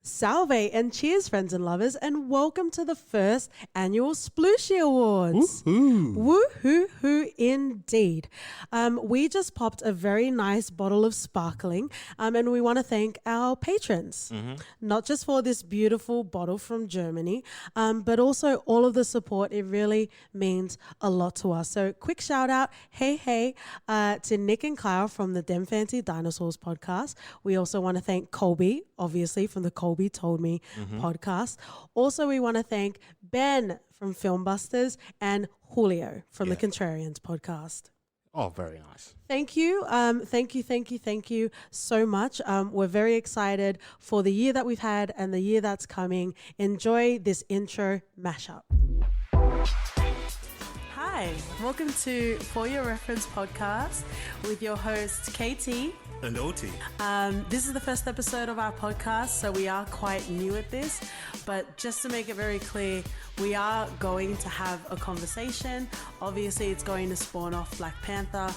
Salve and cheers, friends and lovers, and welcome to the first annual Splooshies Awards. Woo-hoo-hoo indeed. We just popped a very nice bottle of sparkling, and we want to thank our patrons, not just for this beautiful bottle from Germany, but also all of the support. It really means a lot to us. So quick shout out, hey, to Nick and Kyle from the Dem Fancy Dinosaurs podcast. We also want to thank Colby, obviously, from the Colby Told Me podcast. Also, we want to thank Ben from Filmbusters and Julio from the Contrarians podcast. Oh, very nice. Thank you. Thank you so much. We're very excited for the year that we've had and the year that's coming. Enjoy this intro mashup. Hi, welcome to For Your Reference podcast with your hosts KT And OT. This is the first episode of our podcast, so we are quite new at this. But just to make it very clear, we are going to have a conversation. Obviously, it's going to spawn off Black Panther.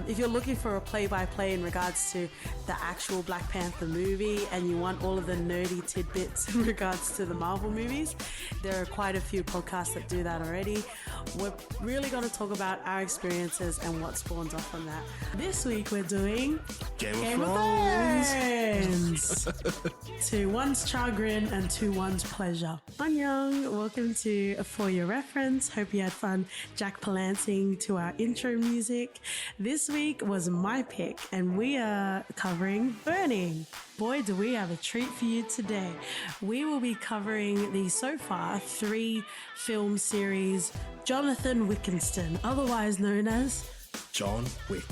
If you're looking for a play-by-play in regards to the actual Black Panther movie and you want all of the nerdy tidbits in regards to the Marvel movies, there are quite a few podcasts that do that already. We're really going to talk about our experiences and what spawns off from that. This week, we're doing Game of Thrones. To one's chagrin and to one's pleasure. Annyeong, welcome to For Your Reference. Hope you had fun Jack Palancing to our intro music. This week was my pick and we are covering Burning. Boy, do we have a treat for you today. We will be covering the so far 3 film series Jonathan Wickenston, otherwise known as John Wick.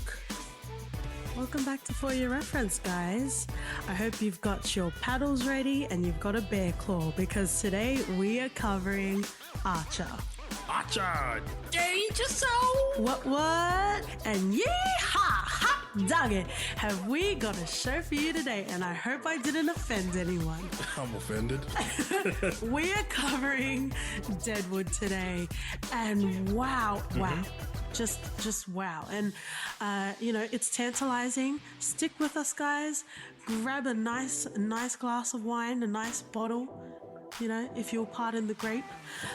Welcome back to For Your Reference, guys. I hope you've got your paddles ready and you've got a bear claw because today we are covering Archer. Archer, danger zone. What? And hot dog it. Have we got a show for you today? And I hope I didn't offend anyone. I'm offended. We are covering Daddywood today. And wow. Just wow. And, it's tantalizing. Stick with us, guys. Grab a nice glass of wine, a nice bottle. If you'll pardon the grape,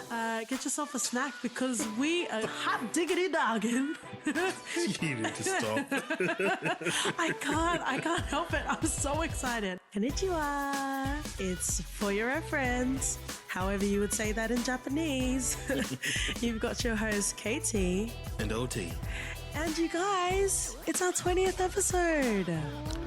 get yourself a snack because we are hot diggity dogging. You need to stop. I can't help it. I'm so excited. Konnichiwa. It's For Your Reference. However you would say that in Japanese. You've got your host, KT. And OT. And you guys, it's our 20th episode.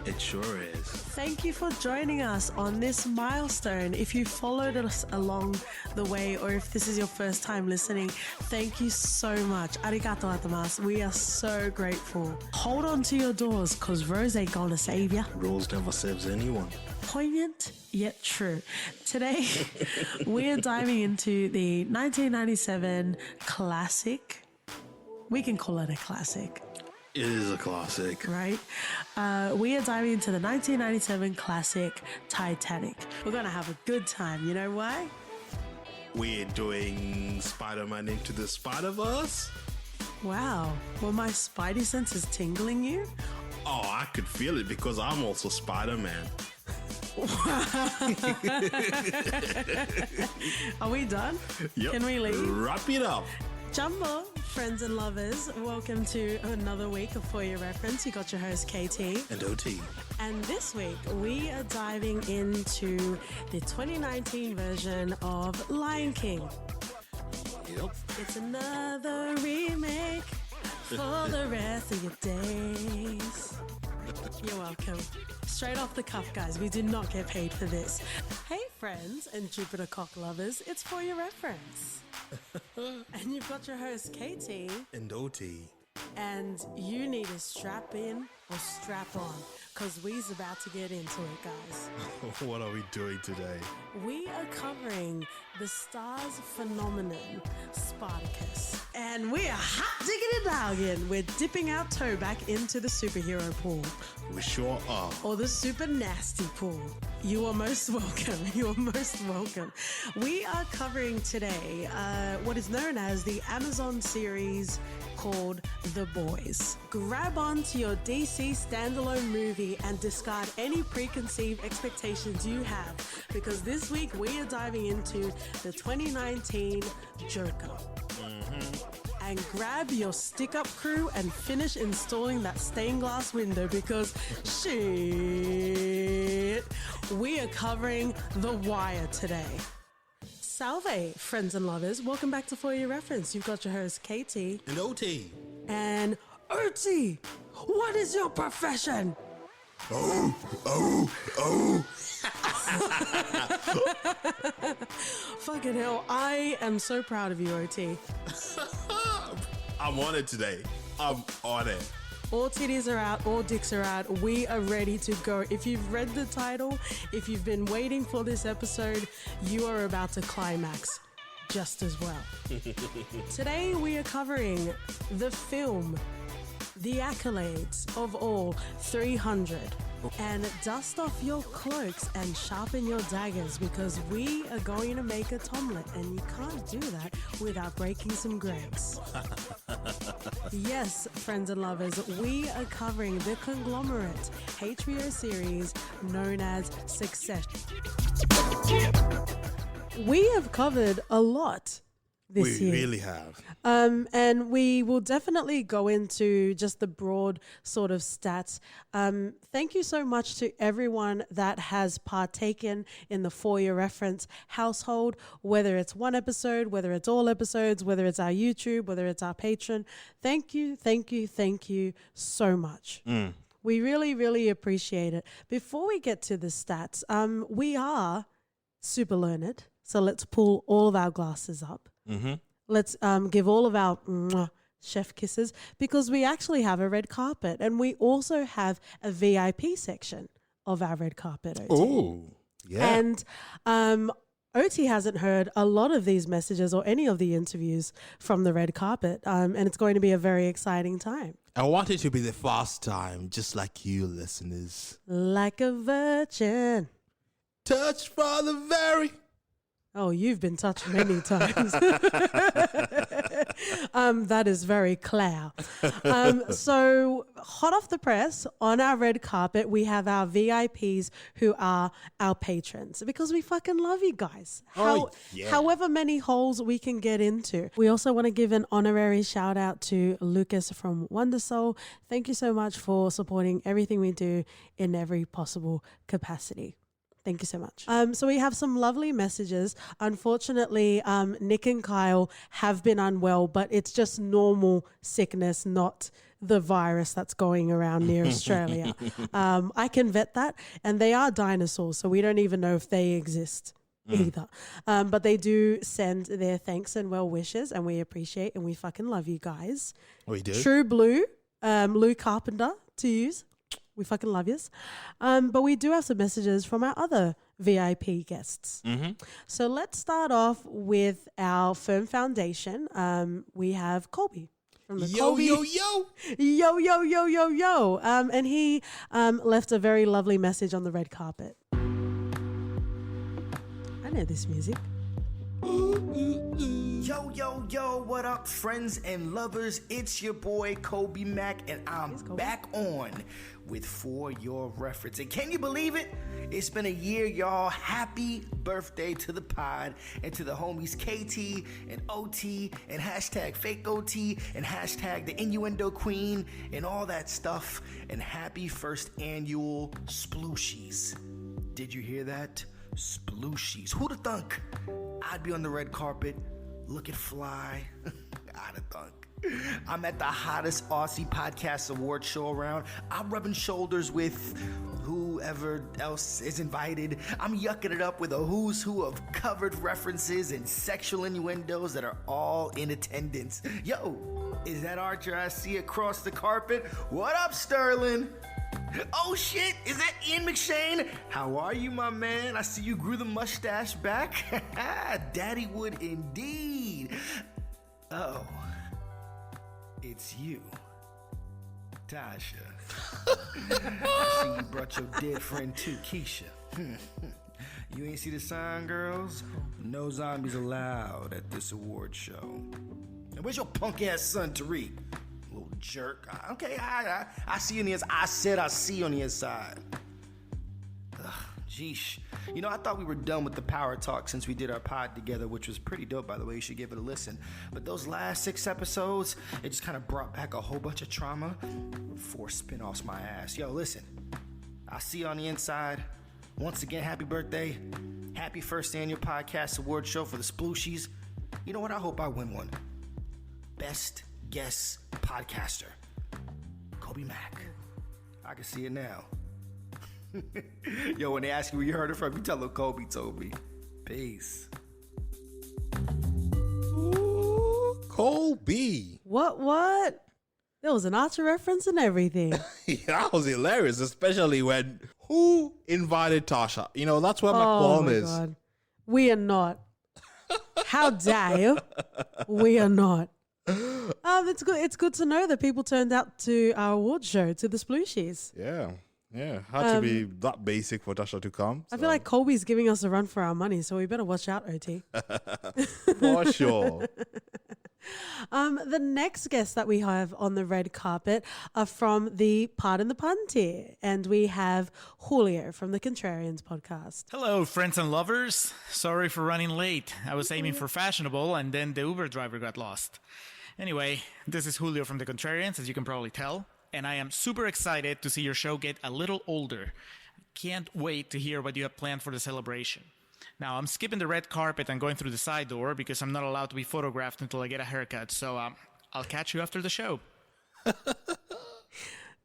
It sure is. Thank you for joining us on this milestone. If you followed us along the way or if this is your first time listening, thank you so much. Arigato atamasu. We are so grateful. Hold on to your doors because Rose ain't gonna save ya. Rose never saves anyone. Poignant yet true. Today, we are diving into the 1997 classic. We can call it a classic. It is a classic. Right? We are diving into the 1997 classic Titanic. We're going to have a good time. You know why? We're doing Spider-Man Into the Spider-Verse. Wow. Well, my spidey sense is tingling you. Oh, I could feel it because I'm also Spider-Man. Are we done? Yep. Can we leave? Wrap it up. Jumbo, friends and lovers, welcome to another week of For Your Reference. You got your host, KT. And OT. And this week, we are diving into the 2019 version of Lion King. Yep. It's another remake for the rest of your days. You're welcome. Straight off the cuff, guys. We did not get paid for this. Hey, friends and Jupiter cock lovers. It's For Your Reference. And you've got your host, KT. And OT. And you need to strap in or strap on because we's about to get into it, guys. What are we doing today? We are covering the Stars phenomenon, Spartacus. And we are hot diggity dogging. We're dipping our toe back into the superhero pool. We sure are. Or the super nasty pool. You are most welcome. You are most welcome. We are covering today what is known as the Amazon series called The Boys. Grab onto your DC standalone movie and discard any preconceived expectations you have, because this week we are diving into the 2019 Joker. And grab your stick-up crew and finish installing that stained glass window, because shit, we are covering The Wire today. Salve, friends and lovers. Welcome back to For Your Reference. You've got your host, KT. And OT. And OT, what is your profession? Oh. Fucking hell, I am so proud of you, OT. I'm on it today. I'm on it. All titties are out, all dicks are out. We are ready to go. If you've read the title, if you've been waiting for this episode, you are about to climax just as well. Today we are covering the film, the accolades of all 300. And dust off your cloaks and sharpen your daggers, because we are going to make a tomlet, and you can't do that without breaking some grapes. Yes, friends and lovers, we are covering the conglomerate HBO series known as Succession. We have covered a lot this year. We really have. And we will definitely go into just the broad sort of stats. Thank you so much to everyone that has partaken in the For Your Reference household, whether it's one episode, whether it's all episodes, whether it's our YouTube, whether it's our Patreon. Thank you so much. We really, really appreciate it. Before we get to the stats, we are super learned. So let's pull all of our glasses up. Let's give all of our chef kisses, because we actually have a red carpet, and we also have a VIP section of our red carpet, OT. Oh, yeah. And OT hasn't heard a lot of these messages or any of the interviews from the red carpet, and it's going to be a very exciting time. I want it to be the first time, just like you listeners. Like a virgin. Touched for the very... Oh, you've been touched many times. That is very clear. So hot off the press, on our red carpet, we have our VIPs who are our patrons, because we fucking love you guys. However many holes we can get into. We also want to give an honorary shout out to Lucas from Wondersoul. Thank you so much for supporting everything we do in every possible capacity. Thank you so much. So we have some lovely messages. Unfortunately, Nick and Kyle have been unwell, but it's just normal sickness, not the virus that's going around near Australia. I can vet that, and they are dinosaurs, so we don't even know if they exist either. But they do send their thanks and well wishes, and we appreciate and we fucking love you guys. We do. True Blue, Lou Carpenter to use. We fucking love yous. But we do have some messages from our other VIP guests. So let's start off with our firm foundation. We have Colby. From the Colby. Yo. And he left a very lovely message on the red carpet. I know this music. Yo, what up, friends and lovers? It's your boy, Kobe Mack, and I'm back on with For Your Reference. And can you believe it? It's been a year, y'all. Happy birthday to the pod and to the homies KT and OT and hashtag fake OT and hashtag the innuendo queen and all that stuff. And happy first annual Splooshies. Did you hear that? Splooshies. Who'da thunk I'd be on the red carpet looking fly? I'd have thunk. I'm at the hottest Aussie podcast award show around. I'm rubbing shoulders with whoever else is invited. I'm yucking it up with a who's who of covered references and sexual innuendos that are all in attendance. Yo, is that Archer I see across the carpet? What up, Sterling? Oh shit, is that Ian McShane? How are you, my man? I see you grew the mustache back. Daddywood indeed. Oh, it's you, Tasha. I see you brought your dead friend too, Keisha. You ain't see the sign, girls? No zombies allowed at this award show. Now, where's your punk ass son, Tariq? Little jerk. Okay, I see you on the inside. I said I see you on the inside. Ugh, jeesh. You know, I thought we were done with the power talk since we did our pod together, which was pretty dope, by the way. You should give it a listen. But those last 6 episodes, it just kind of brought back a whole bunch of trauma. 4 spin-offs my ass. Yo, listen. I see you on the inside. Once again, happy birthday. Happy first annual podcast award show for the Splooshies. You know what? I hope I win one. Best guest podcaster. Kobe Mack. I can see it now. Yo, when they ask you where you heard it from, you tell them Kobe told me. Peace. Ooh, Kobe. What? There was an Archer reference and everything. Yeah, that was hilarious, especially when who invited Tasha? You know, that's where my qualm is. God. We are not. How dare you? We are not. It's good. It's good to know that people turned out to our award show, to the Splooshies. Yeah. Had to be that basic for Tasha to come. I feel like Colby's giving us a run for our money, so we better watch out, OT. For sure. The next guests that we have on the red carpet are from the Pardon the Pun tier, and we have Julio from the Contrarians podcast. Hello, friends and lovers. Sorry for running late. I was aiming for fashionable, and then the Uber driver got lost. Anyway, this is Julio from the Contrarians, as you can probably tell, and I am super excited to see your show get a little older. Can't wait to hear what you have planned for the celebration. Now, I'm skipping the red carpet and going through the side door because I'm not allowed to be photographed until I get a haircut, so I'll catch you after the show.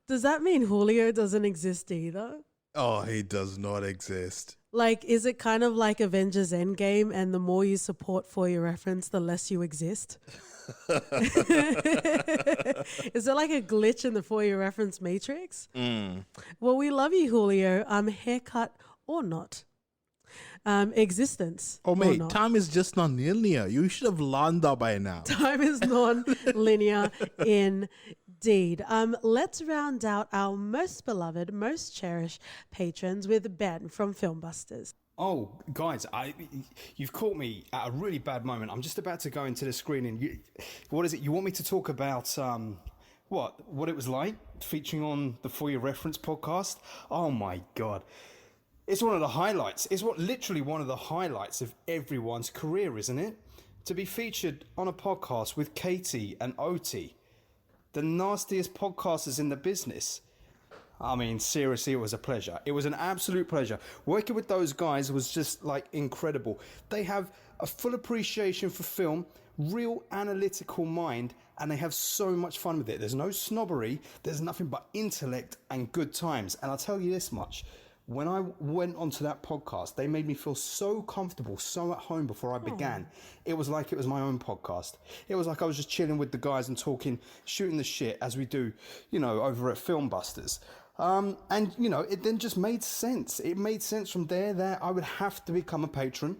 Does that mean Julio doesn't exist either? Oh, he does not exist. Like, is it kind of like Avengers Endgame, and the more you support For Your Reference, the less you exist? Is it like a glitch in the For Your Reference matrix? Well, we love you, Julio. Haircut or not. Existence. Oh, mate, or not. time is just not linear. You should have learned that by now. Time is non-linear indeed. Let's round out our most beloved, most cherished patrons with Ben from Filmbusters. Oh, guys, you've caught me at a really bad moment. I'm just about to go into the screening. What is it? You want me to talk about what it was like featuring on the For Your Reference podcast? Oh my God. It's one of the highlights. It's literally one of the highlights of everyone's career, isn't it? To be featured on a podcast with Katie and Oti, the nastiest podcasters in the business. I mean, seriously, it was a pleasure. It was an absolute pleasure. Working with those guys was just like incredible. They have a full appreciation for film, real analytical mind, and they have so much fun with it. There's no snobbery. There's nothing but intellect and good times. And I'll tell you this much. When I went onto that podcast, they made me feel so comfortable, so at home before I began. It was like it was my own podcast. It was like I was just chilling with the guys and talking, shooting the shit as we do, over at Filmbusters. And, it then just made sense. It made sense from there that I would have to become a patron.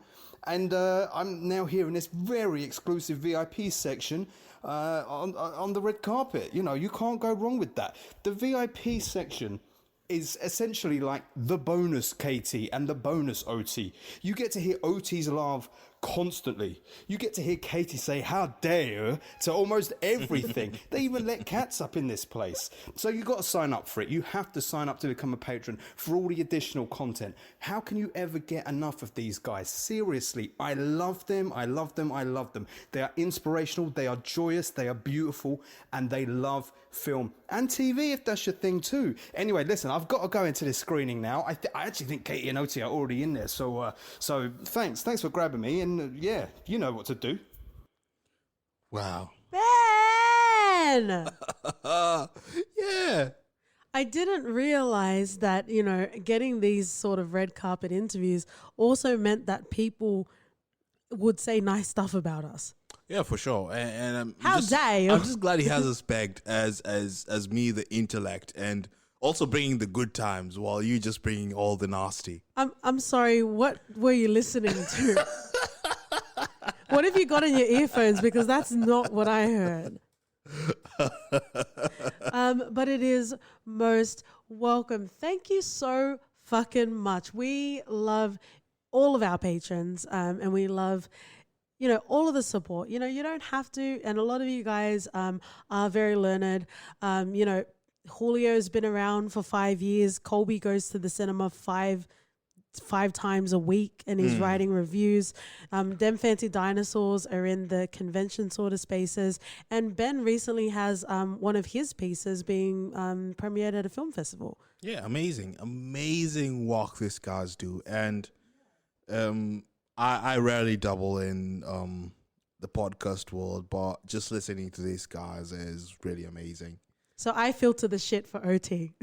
And I'm now here in this very exclusive VIP section on the red carpet. You can't go wrong with that. The VIP section is essentially like the bonus Katie and the bonus OT. You get to hear OT's laugh constantly. You get to hear Katie say, "How dare you," to almost everything. They even let cats up in this place. So you got to sign up for it. You have to sign up to become a patron for all the additional content. How can you ever get enough of these guys? Seriously, I love them. I love them. I love them. They are inspirational. They are joyous. They are beautiful. And they love film and TV, if that's your thing too. Anyway, listen, I've got to go into this screening now. I actually think Katie and Oti are already in there. So thanks for grabbing me. And yeah, you know what to do. Wow. Ben! Yeah. I didn't realize that, getting these sort of red carpet interviews also meant that people would say nice stuff about us. Yeah, for sure. And How dare you? I'm just glad he has us pegged as me, the intellect, and Also bringing the good times while you just bringing all the nasty. I'm sorry, what were you listening to? What have you got in your earphones? Because that's not what I heard. But it is most welcome. Thank you so fucking much. We love all of our patrons, and we love, all of the support. You don't have to, and a lot of you guys are very learned. Julio's been around for 5 years. Colby goes to the cinema five times a week and he's writing reviews. Dem Fancy Dinosaurs are in the convention sort of spaces. And Ben recently has one of his pieces being premiered at a film festival. Yeah, amazing work this guys do. And I rarely double in the podcast world, but just listening to these guys is really amazing. So I filter the shit for OT.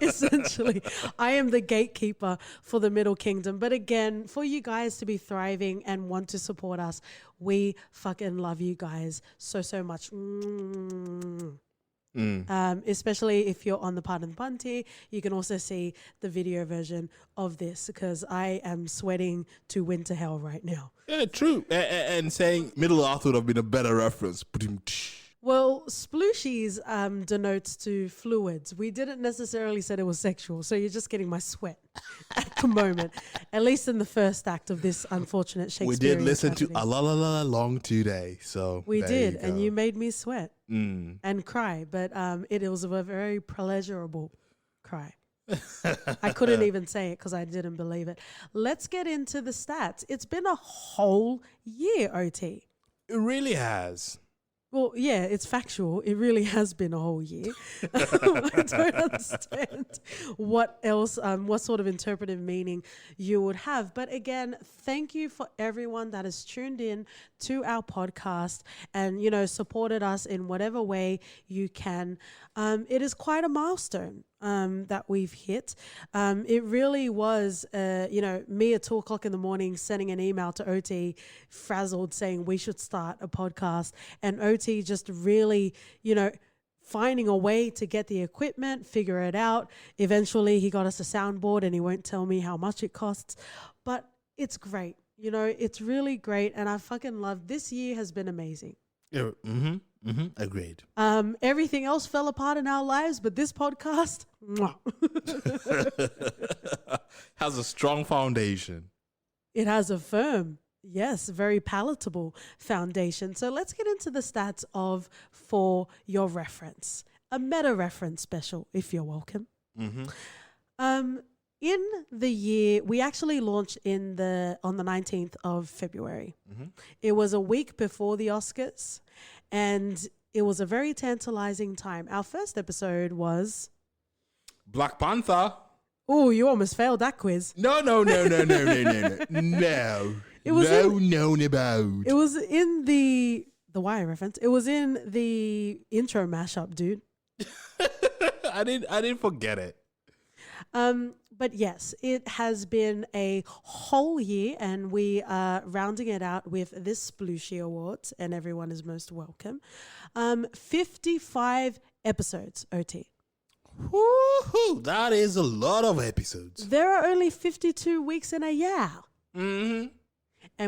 Essentially, I am the gatekeeper for the Middle Kingdom. But again, for you guys to be thriving and want to support us, we fucking love you guys so much. Especially if you're on the Pardon Bunty, you can also see the video version of this because I am sweating to winter hell right now. Yeah, true. And saying Middle Earth would have been a better reference. Well, Splooshies denotes to fluids. We didn't necessarily say it was sexual, so you're just getting my sweat at the moment, at least in the first act of this unfortunate Shakespearean We did listen tragedy. to A La La La Long today, so We there did, you and go. you made me sweat and cry, but it was a very pleasurable cry. I couldn't even say it because I didn't believe it. Let's get into the stats. It's been a whole year, OT. It really has. Well, yeah, it's factual. It really has been a whole year. I don't understand what else, what sort of interpretive meaning you would have. But again, thank you for everyone that has tuned in to our podcast and, supported us in whatever way you can. It is quite a milestone that we've hit. It really was, me at 2:00 in the morning sending an email to OT, frazzled, saying we should start a podcast, and OT just really, finding a way to get the equipment, figure it out. Eventually he got us a soundboard and he won't tell me how much it costs, but it's great. It's really great. And I fucking love this year has been amazing. Yeah, agreed. Everything else fell apart in our lives, but this podcast, has a strong foundation. it has a firm, yes, very palatable foundation. So let's get into the stats of For Your Reference, a meta reference special, if you're welcome. In the year, we actually launched on the 19th of February. It was a week before the Oscars, and it was a very tantalizing time. Our first episode was... Black Panther. Oh, you almost failed that quiz. No. No. It was about. It was in the Wire reference. It was in the intro mashup, dude. I didn't forget it. But yes, it has been a whole year, and we are rounding it out with this Splooshie Awards, and everyone is most welcome. 55 episodes, OT. Woohoo! That is a lot of episodes. There are only 52 weeks in a year. And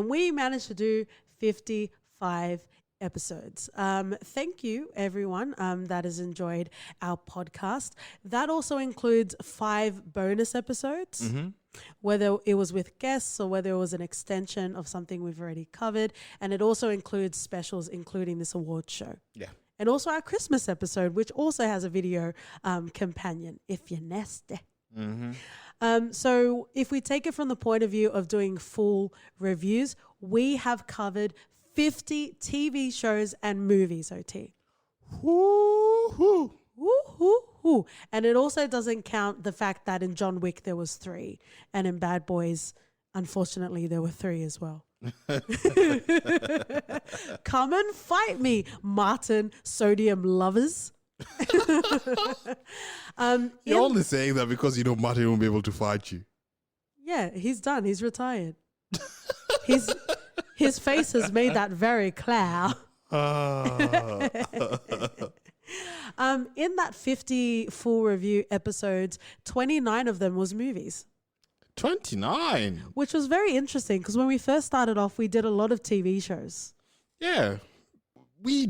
we managed to do 55 episodes. Thank you, everyone that has enjoyed our podcast. That also includes 5 bonus episodes, whether it was with guests or whether it was an extension of something we've already covered. And it also includes specials, including this award show. Yeah. And also our Christmas episode, which also has a video companion, if you're nasty. So if we take it from the point of view of doing full reviews, we have covered 50 TV shows and movies, OT. Woohoo! Woo-hoo-hoo. And it also doesn't count the fact that in John Wick there was 3, and in Bad Boys, unfortunately, there were 3 as well. Come and fight me, Martin Sodium lovers. You're only saying that because you know Martin won't be able to fight you. Yeah, he's done. He's retired. His face has made that very clear. In that 50 full review episodes, 29 of them was movies, 29. which was very interesting because when we first started off, we did a lot of TV shows. Yeah. We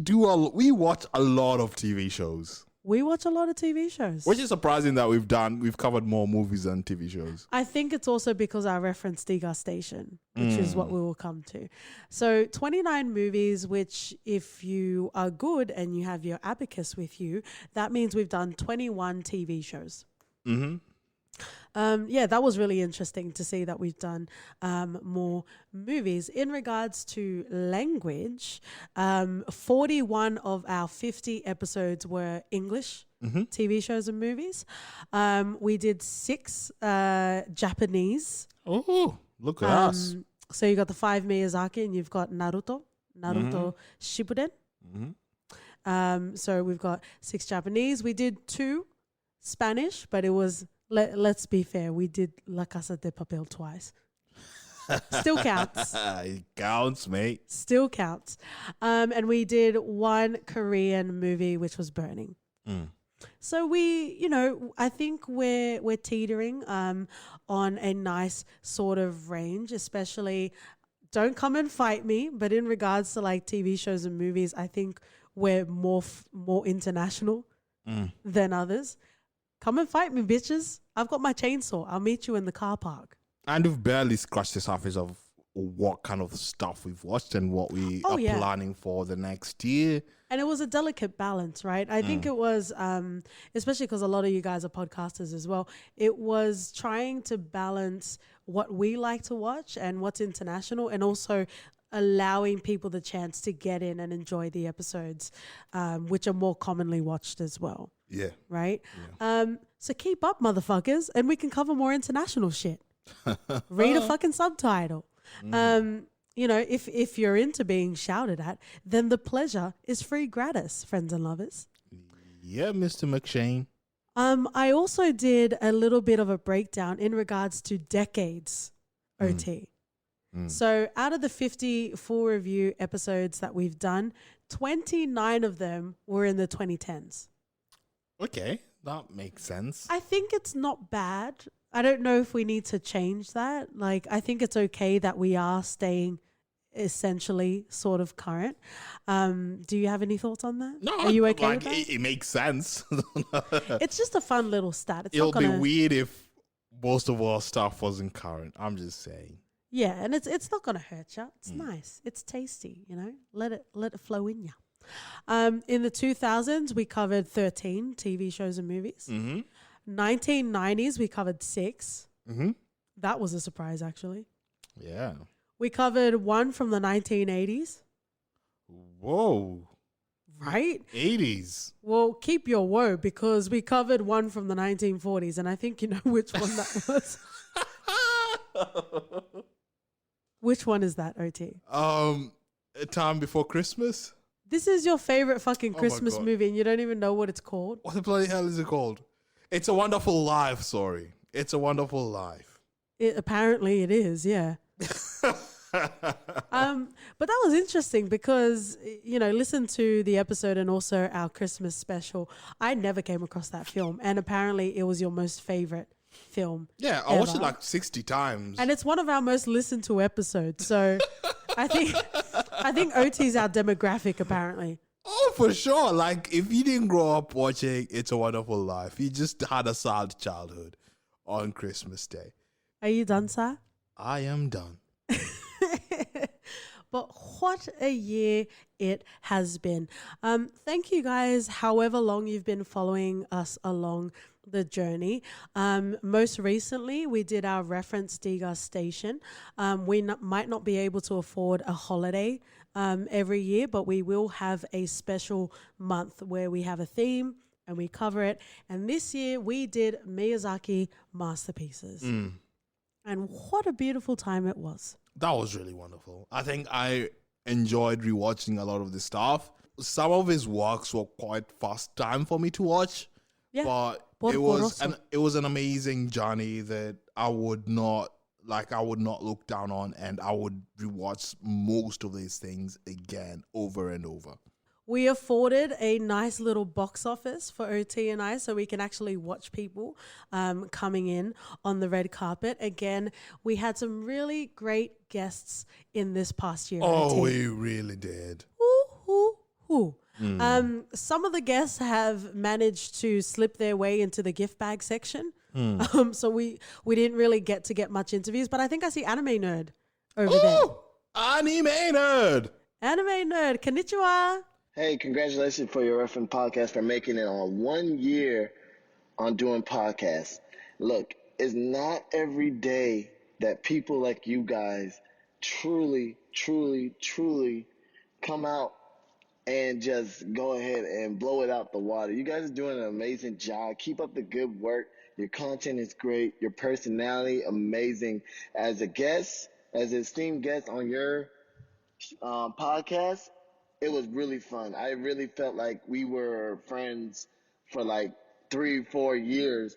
watch a lot of TV shows. We watch a lot of TV shows. Which is surprising that we've covered more movies than TV shows. I think it's also because I referenced degustation, which is what we will come to. So 29 movies, which if you are good and you have your abacus with you, that means we've done 21 TV shows. Mm-hmm. Yeah, that was really interesting to see that we've done more movies. In regards to language, 41 of our 50 episodes were English TV shows and movies. We did 6 Japanese. Oh, look at us. So you got the 5 Miyazaki and you've got Naruto Shippuden. So we've got 6 Japanese. We did 2 Spanish, but it was... Let's be fair. We did La Casa de Papel twice. Still counts. It counts, mate. Still counts. And we did 1 Korean movie, which was Burning. So we, I think we're teetering on a nice sort of range, especially, don't come and fight me, but in regards to like TV shows and movies, I think we're more international than others. Come and fight me, bitches. I've got my chainsaw. I'll meet you in the car park. And we've barely scratched the surface of what kind of stuff we've watched and what we are planning for the next year. And it was a delicate balance, right? I think it was, especially because a lot of you guys are podcasters as well, it was trying to balance what we like to watch and what's international, and also allowing people the chance to get in and enjoy the episodes, which are more commonly watched as well. Yeah. Right? Yeah. So keep up, motherfuckers, and we can cover more international shit. Read a fucking subtitle. If you're into being shouted at, then the pleasure is free gratis, friends and lovers. Yeah, Mr. McShane. I also did a little bit of a breakdown in regards to decades OT. So out of the 50 full review episodes that we've done, 29 of them were in the 2010s. Okay, that makes sense. I think it's not bad. I don't know if we need to change that. Like, I think it's okay that we are staying essentially sort of current. Do you have any thoughts on that? No, are you okay like, with that? It makes sense. It's just a fun little stat. It'll be weird if most of our stuff wasn't current. I'm just saying. Yeah, and it's not gonna hurt you. It's nice. It's tasty. Let it flow in you. In the 2000s, we covered 13 TV shows and movies. 1990s, we covered 6. That was a surprise, actually. Yeah. We covered 1 from the 1980s. Whoa. Right? 80s. Well, keep your whoa, because we covered 1 from the 1940s, and I think you know which one that was. Which one is that, OT? A Time Before Christmas. This is your favorite fucking Christmas God. movie, and you don't even know what it's called? What the bloody hell is it called? It's a Wonderful Life, sorry. It's a Wonderful Life. Apparently it is, yeah. But that was interesting because, listen to the episode and also our Christmas special. I never came across that film, and apparently it was your most favorite film. Yeah, I watched it like 60 times. And it's one of our most listened to episodes. So I think OT's our demographic, apparently. Oh, for sure. Like, if you didn't grow up watching It's a Wonderful Life, you just had a sad childhood on Christmas Day. Are you done, sir? I am done. But what a year it has been. Thank you guys, however long you've been following us along the journey. Most recently, we did our reference degustation. We might not be able to afford a holiday every year, but we will have a special month where we have a theme and we cover it. And this year we did Miyazaki masterpieces. And what a beautiful time it was. That was really wonderful. I think I enjoyed rewatching a lot of the stuff. Some of his works were quite fast time for me to watch. Yeah. But it was an amazing journey that I would not look down on, and I would rewatch most of these things again over and over. we afforded a nice little box office for OT and I, so we can actually watch people coming in on the red carpet. Again, we had some really great guests in this past year. Oh, OT. we really did. Some of the guests have managed to slip their way into the gift bag section. So we didn't really get much interviews, but I think I see Anime Nerd over there. Anime Nerd! Anime Nerd, konnichiwa. Hey, congratulations for your reference podcast for making it on 1 year on doing podcasts. Look, it's not every day that people like you guys truly come out and just go ahead and blow it out the water. You guys are doing an amazing job. Keep up the good work. Your content is great. Your personality, amazing. As a guest, as an esteemed guest on your podcast, it was really fun. I really felt like we were friends for like 3-4 years.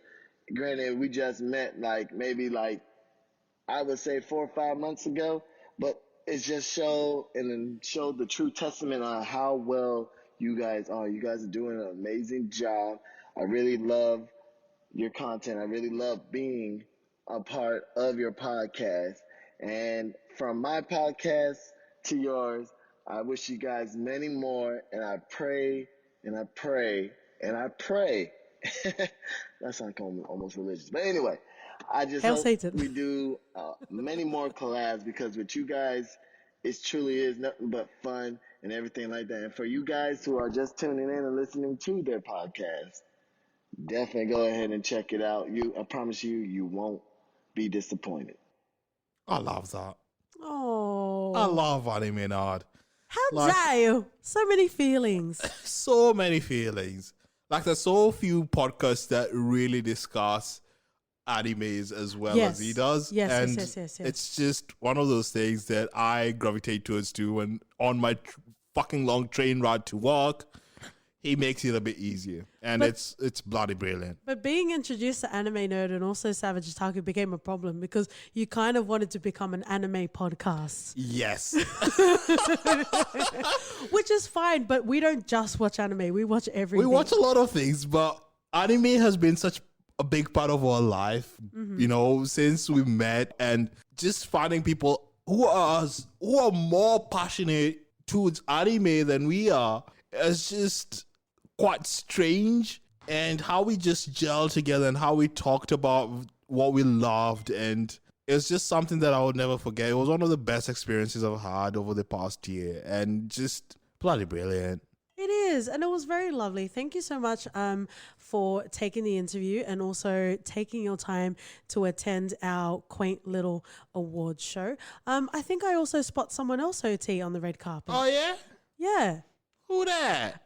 Granted, we just met I would say 4 or 5 months ago, but it's just showed the true testament on how well you guys are. You guys are doing an amazing job. I really love your content. I really love being a part of your podcast. And from my podcast to yours, I wish you guys many more, and I pray, and I pray, and I pray. That sounds almost religious. But anyway, I just Hail hope Satan. we do many more collabs, because with you guys, it truly is nothing but fun and everything like that. And for you guys who are just tuning in and listening to their podcast, definitely go ahead and check it out. I promise you won't be disappointed. I love that. Oh, I love Anime Nerd. how dare you? So many feelings. So many feelings. Like, there's so few podcasts that really discuss animes as well as he does. Yes. It's just one of those things that I gravitate towards too. And on my fucking long train ride to work, he makes it a bit easier. And it's bloody brilliant. But being introduced to Anime Nerd and also Savage Otaku became a problem because you kind of wanted to become an anime podcast. Yes. Which is fine, but we don't just watch anime. We watch everything. We watch a lot of things, but anime has been such a big part of our life, since we met, and just finding people who are more passionate towards anime than we are is just quite strange. And how we just gelled together and how we talked about what we loved, and it's just something that I would never forget. It was one of the best experiences I've had over the past year, and just bloody brilliant. It is, and it was very lovely. Thank you so much for taking the interview and also taking your time to attend our quaint little awards show. I think I also spot someone else, OT, on the red carpet. Oh, yeah? Yeah. Who that?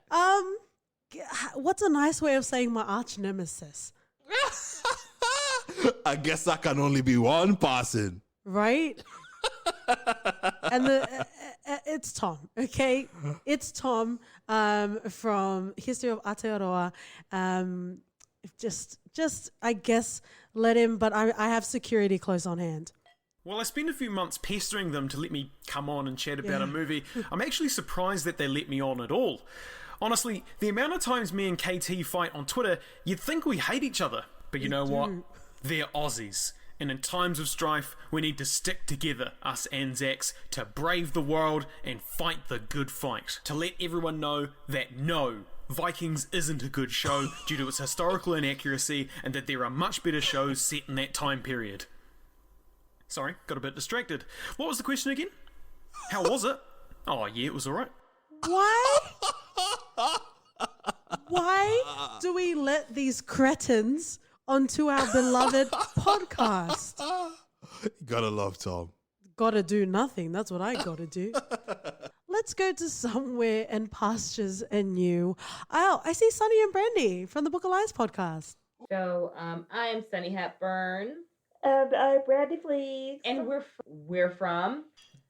What's a nice way of saying my arch nemesis? I guess that can only be one person. Right? And it's Tom, okay? It's Tom from History of Aotearoa. Just I guess let him, but I have security close on hand. Well, I spent a few months pestering them to let me come on and chat about a movie. I'm actually surprised that they let me on at all. Honestly, the amount of times me and KT fight on Twitter, you'd think we hate each other. But you know what? They're Aussies. And in times of strife, we need to stick together, us Anzacs, to brave the world and fight the good fight. To let everyone know that no, Vikings isn't a good show due to its historical inaccuracy, and that there are much better shows set in that time period. Sorry, got a bit distracted. What was the question again? How was it? Oh yeah, it was alright. Why do we let these cretins onto our beloved podcast? You gotta love Tom. Gotta do nothing. That's what I gotta do. Let's go to somewhere and pastures anew. Oh, I see Sunny and Brandy from the Book of Lies podcast. So, I am Sunny Hepburn. And I'm Brandy, please. And we're from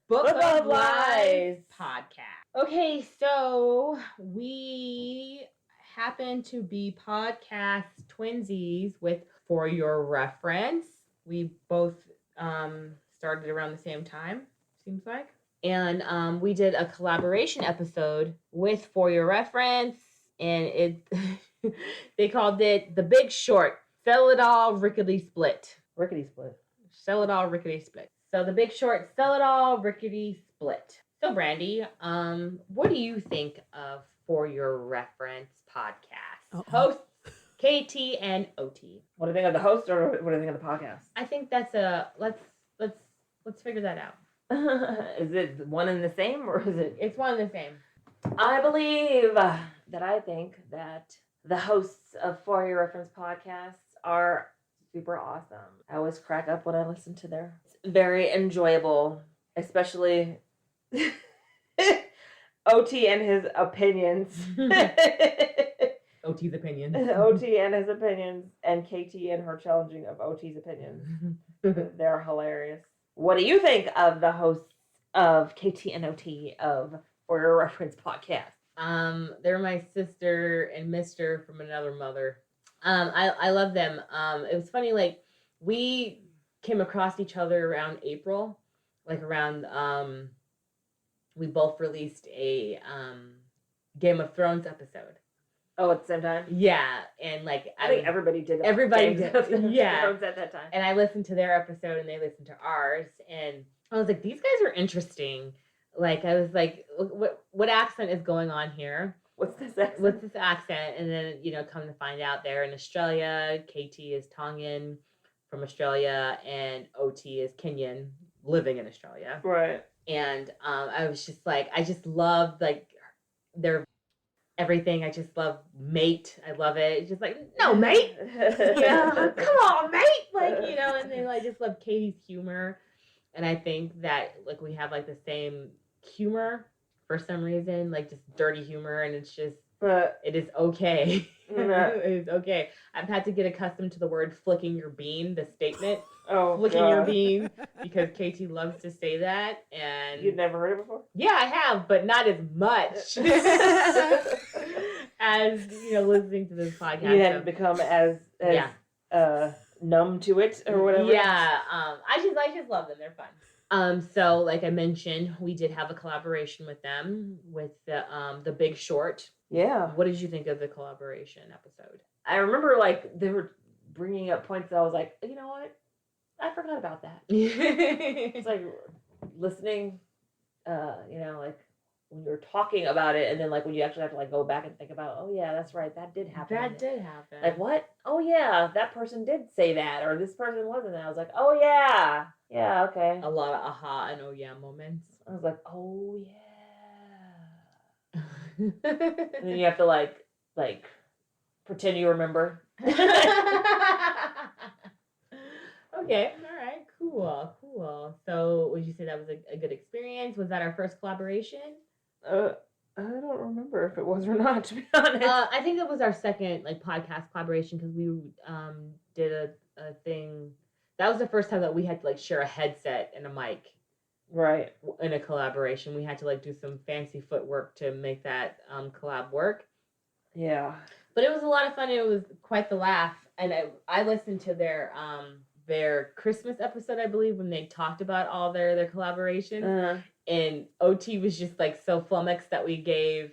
Book of Lies podcast. Okay, so we happen to be podcast twinsies with For Your Reference. We both started around the same time, seems like. And we did a collaboration episode with For Your Reference, and it they called it The Big Short, Sell It All, Rickety Split. Rickety Split. Sell It All, Rickety Split. So The Big Short, Sell It All, Rickety Split. So Brandy, what do you think of For Your Reference podcast? Hosts KT and OT. What do you think of the host, or what do you think of the podcast? I think that's let's figure that out. Is it one and the same, or is it? It's one and the same. I believe that I think that the hosts of For Your Reference podcasts are super awesome. I always crack up when I listen to their. It's very enjoyable, especially OT and his opinions. OT's opinions. OT and his opinions, and KT and her challenging of OT's opinions. They're hilarious. What do you think of the hosts of KT and OT of For Your Reference podcast? They're my sister and mister from another mother. I love them. It was funny, like, we came across each other around April, like around, we both released a Game of Thrones episode. Oh, at the same time? Yeah, and like I think everybody did. Everybody did. Yeah, Thrones at that time. And I listened to their episode, and they listened to ours, and I was like, these guys are interesting. Like, I was like, what accent is going on here? What's this accent? What's this accent? And then, come to find out they're in Australia. KT is Tongan from Australia, and OT is Kenyan living in Australia. Right. And I was just like, I just loved, like, their everything. I just love Mate. I love it. It's just like, no, Mate. Come on, Mate. Like, and then I just love Katie's humor. And I think that, like, we have, like, the same humor for some reason, like, just dirty humor. And it's just, it is okay. It is okay. I've had to get accustomed to the word flicking your bean, the statement. Oh, flicking God. your bean, because KT loves to say that. And you've never heard it before? Yeah, I have, but not as much as listening to this podcast. You hadn't become as numb to it or whatever. Yeah, I just love them. They're fun. So like I mentioned, we did have a collaboration with them with the Big Short. Yeah. What did you think of the collaboration episode? I remember, like, they were bringing up points that I was like, you know what? I forgot about that. It's like listening, like when you're talking about it, and then like when you actually have to like go back and think about, oh yeah, that's right, that did happen. That did happen. Like, what? Oh yeah, that person did say that, or this person wasn't. And I was like, oh yeah, yeah, okay. A lot of aha and oh yeah moments. I was like, oh yeah. And then you have to like pretend you remember. Okay, all right, cool. So would you say that was a good experience? Was that our first collaboration? I don't remember if it was or not, to be honest. I think it was our second like podcast collaboration, because we did a thing. That was the first time that we had to like share a headset and a mic. Right. In a collaboration. We had to like do some fancy footwork to make that collab work. Yeah. But it was a lot of fun. It was quite the laugh. And I listened to their Christmas episode, I believe, when they talked about all their collaborations. Uh-huh. And OT was just like so flummoxed that we gave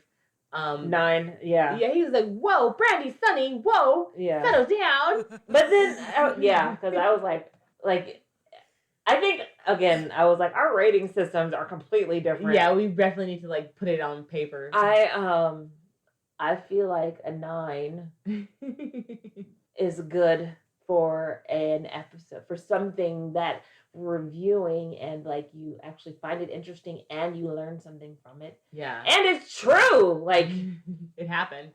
9. Yeah. Yeah, he was like, whoa, Brandy, Sunny, whoa, settle down. But then, because I was like, I think, again, I was like, our rating systems are completely different. Yeah, we definitely need to like put it on paper. I feel like a 9 is good for an episode, for something that reviewing and like you actually find it interesting and you learn something from it. Yeah. And it's true. Like, it happened.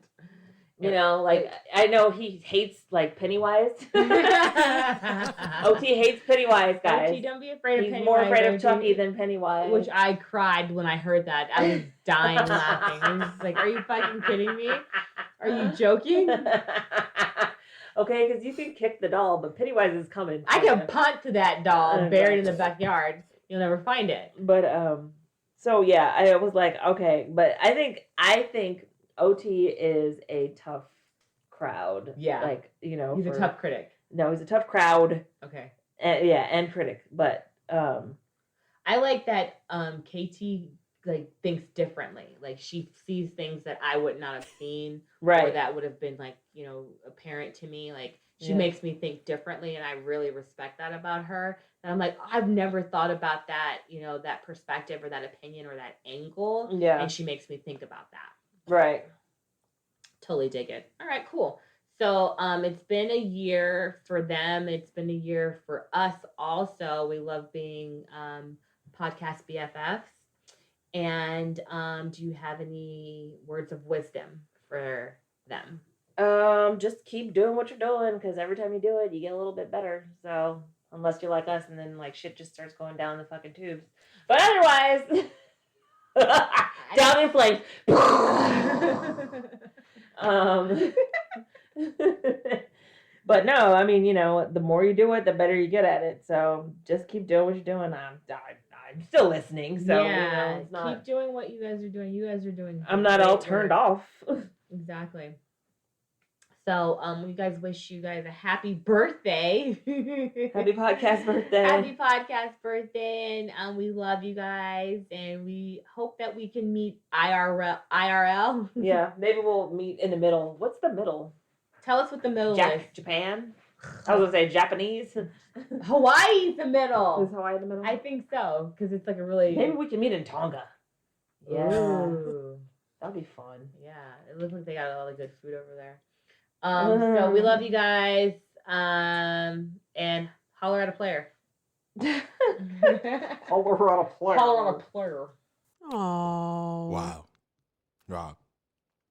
You know, like, I know he hates, like, Pennywise. OT hates Pennywise, guys. OT, don't be afraid of Pennywise. He's more afraid of Chucky than Pennywise. Which I cried when I heard that. I was dying laughing. I was like, are you fucking kidding me? Are you joking? Okay, because you can kick the doll, but Pennywise is coming. I can punt to that doll buried in the backyard. You'll never find it. But, so yeah, I was like, okay. But I think OT is a tough crowd. Yeah. Like, you know. He's a tough critic. No, he's a tough crowd. Okay. And critic. But, I like that KT like thinks differently. Like she sees things that I would not have seen, or that would have been like, you know, apparent to me. Like she makes me think differently, and I really respect that about her. And I'm like, I've never thought about that, you know, that perspective or that opinion or that angle. Yeah. And she makes me think about that. Right. Totally dig it. All right, cool. So it's been a year for them. It's been a year for us also. We love being podcast BFFs. And do you have any words of wisdom for them? Just keep doing what you're doing, because every time you do it, you get a little bit better. So unless you're like us, and then like shit just starts going down the fucking tubes. But otherwise, down in flames. But no, I mean, you know, the more you do it, the better you get at it. So just keep doing what you're doing. I'm still listening. So yeah, you know, it's not, keep doing what you guys are doing. You guys are doing. I'm not all turned off. Exactly. So, we guys wish you guys a happy birthday. Happy podcast birthday. Happy podcast birthday. And we love you guys. And we hope that we can meet IRL. Yeah, maybe we'll meet in the middle. What's the middle? Tell us what the middle is. Japan? I was going to say Japanese. Hawaii's the middle. Is Hawaii the middle? I think so. Because it's like a really... Maybe we can meet in Tonga. Yeah. Ooh. That'll be fun. Yeah. It looks like they got a lot of good food over there. So we love you guys, and holler at a player. Holler at a player. Holler at a player. Oh. Wow.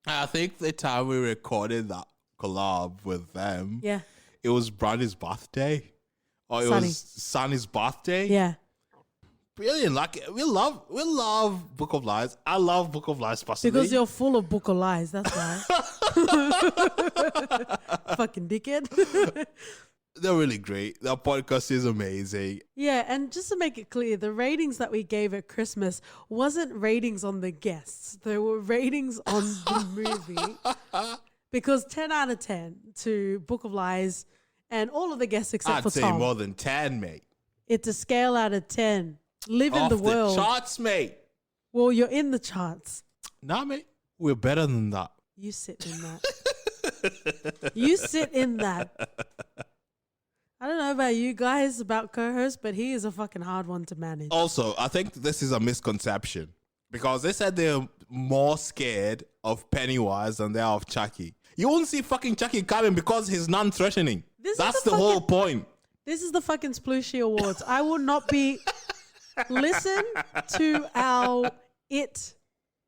I think the time we recorded that collab with them, it was Brandy's birthday, or it was Sunny's birthday. Yeah. Brilliant. Like we love Book of Lies. I love Book of Lies personally. Because you're full of Book of Lies, that's why. Fucking dickhead. They're really great. Their podcast is amazing. Yeah, and just to make it clear, the ratings that we gave at Christmas wasn't ratings on the guests. They were ratings on the movie. Because 10 out of 10 to Book of Lies and all of the guests except for Tom. I'd say more than 10, mate. It's a scale out of 10. Live in the world. The charts, mate. Well, you're in the charts. Nah, mate. We're better than that. You sit in that. You sit in that. I don't know about you guys, about co-host, but he is a fucking hard one to manage. Also, I think this is a misconception because they said they're more scared of Pennywise than they are of Chucky. You won't see fucking Chucky coming because he's non-threatening. That's the whole point. This is the fucking Splooshy Awards. I will not be... Listen to our It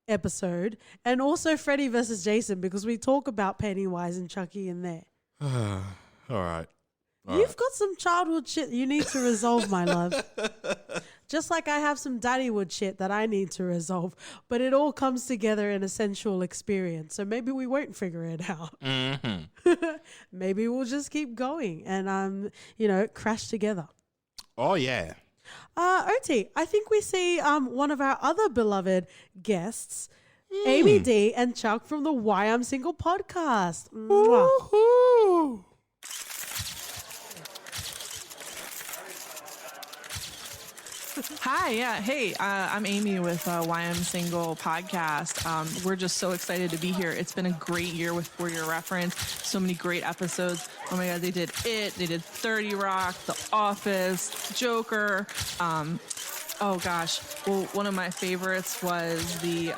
episode and also Freddy versus Jason because we talk about Pennywise and Chucky in there. All right. You've got some childhood shit you need to resolve, my love. Just like I have some Daddywood shit that I need to resolve. But it all comes together in a sensual experience. So maybe we won't figure it out. Mm-hmm. Maybe we'll just keep going and, crash together. Oh, yeah. OT, I think we see one of our other beloved guests, Amy D and Chuck from the Why I'm Single podcast. Woohoo! Hi, yeah. Hey, I'm Amy with Why I'm Single podcast. We're just so excited to be here. It's been a great year with For Your Reference. So many great episodes. Oh my God, they did It. They did 30 Rock, The Office, Joker. Oh gosh. Well, one of my favorites was the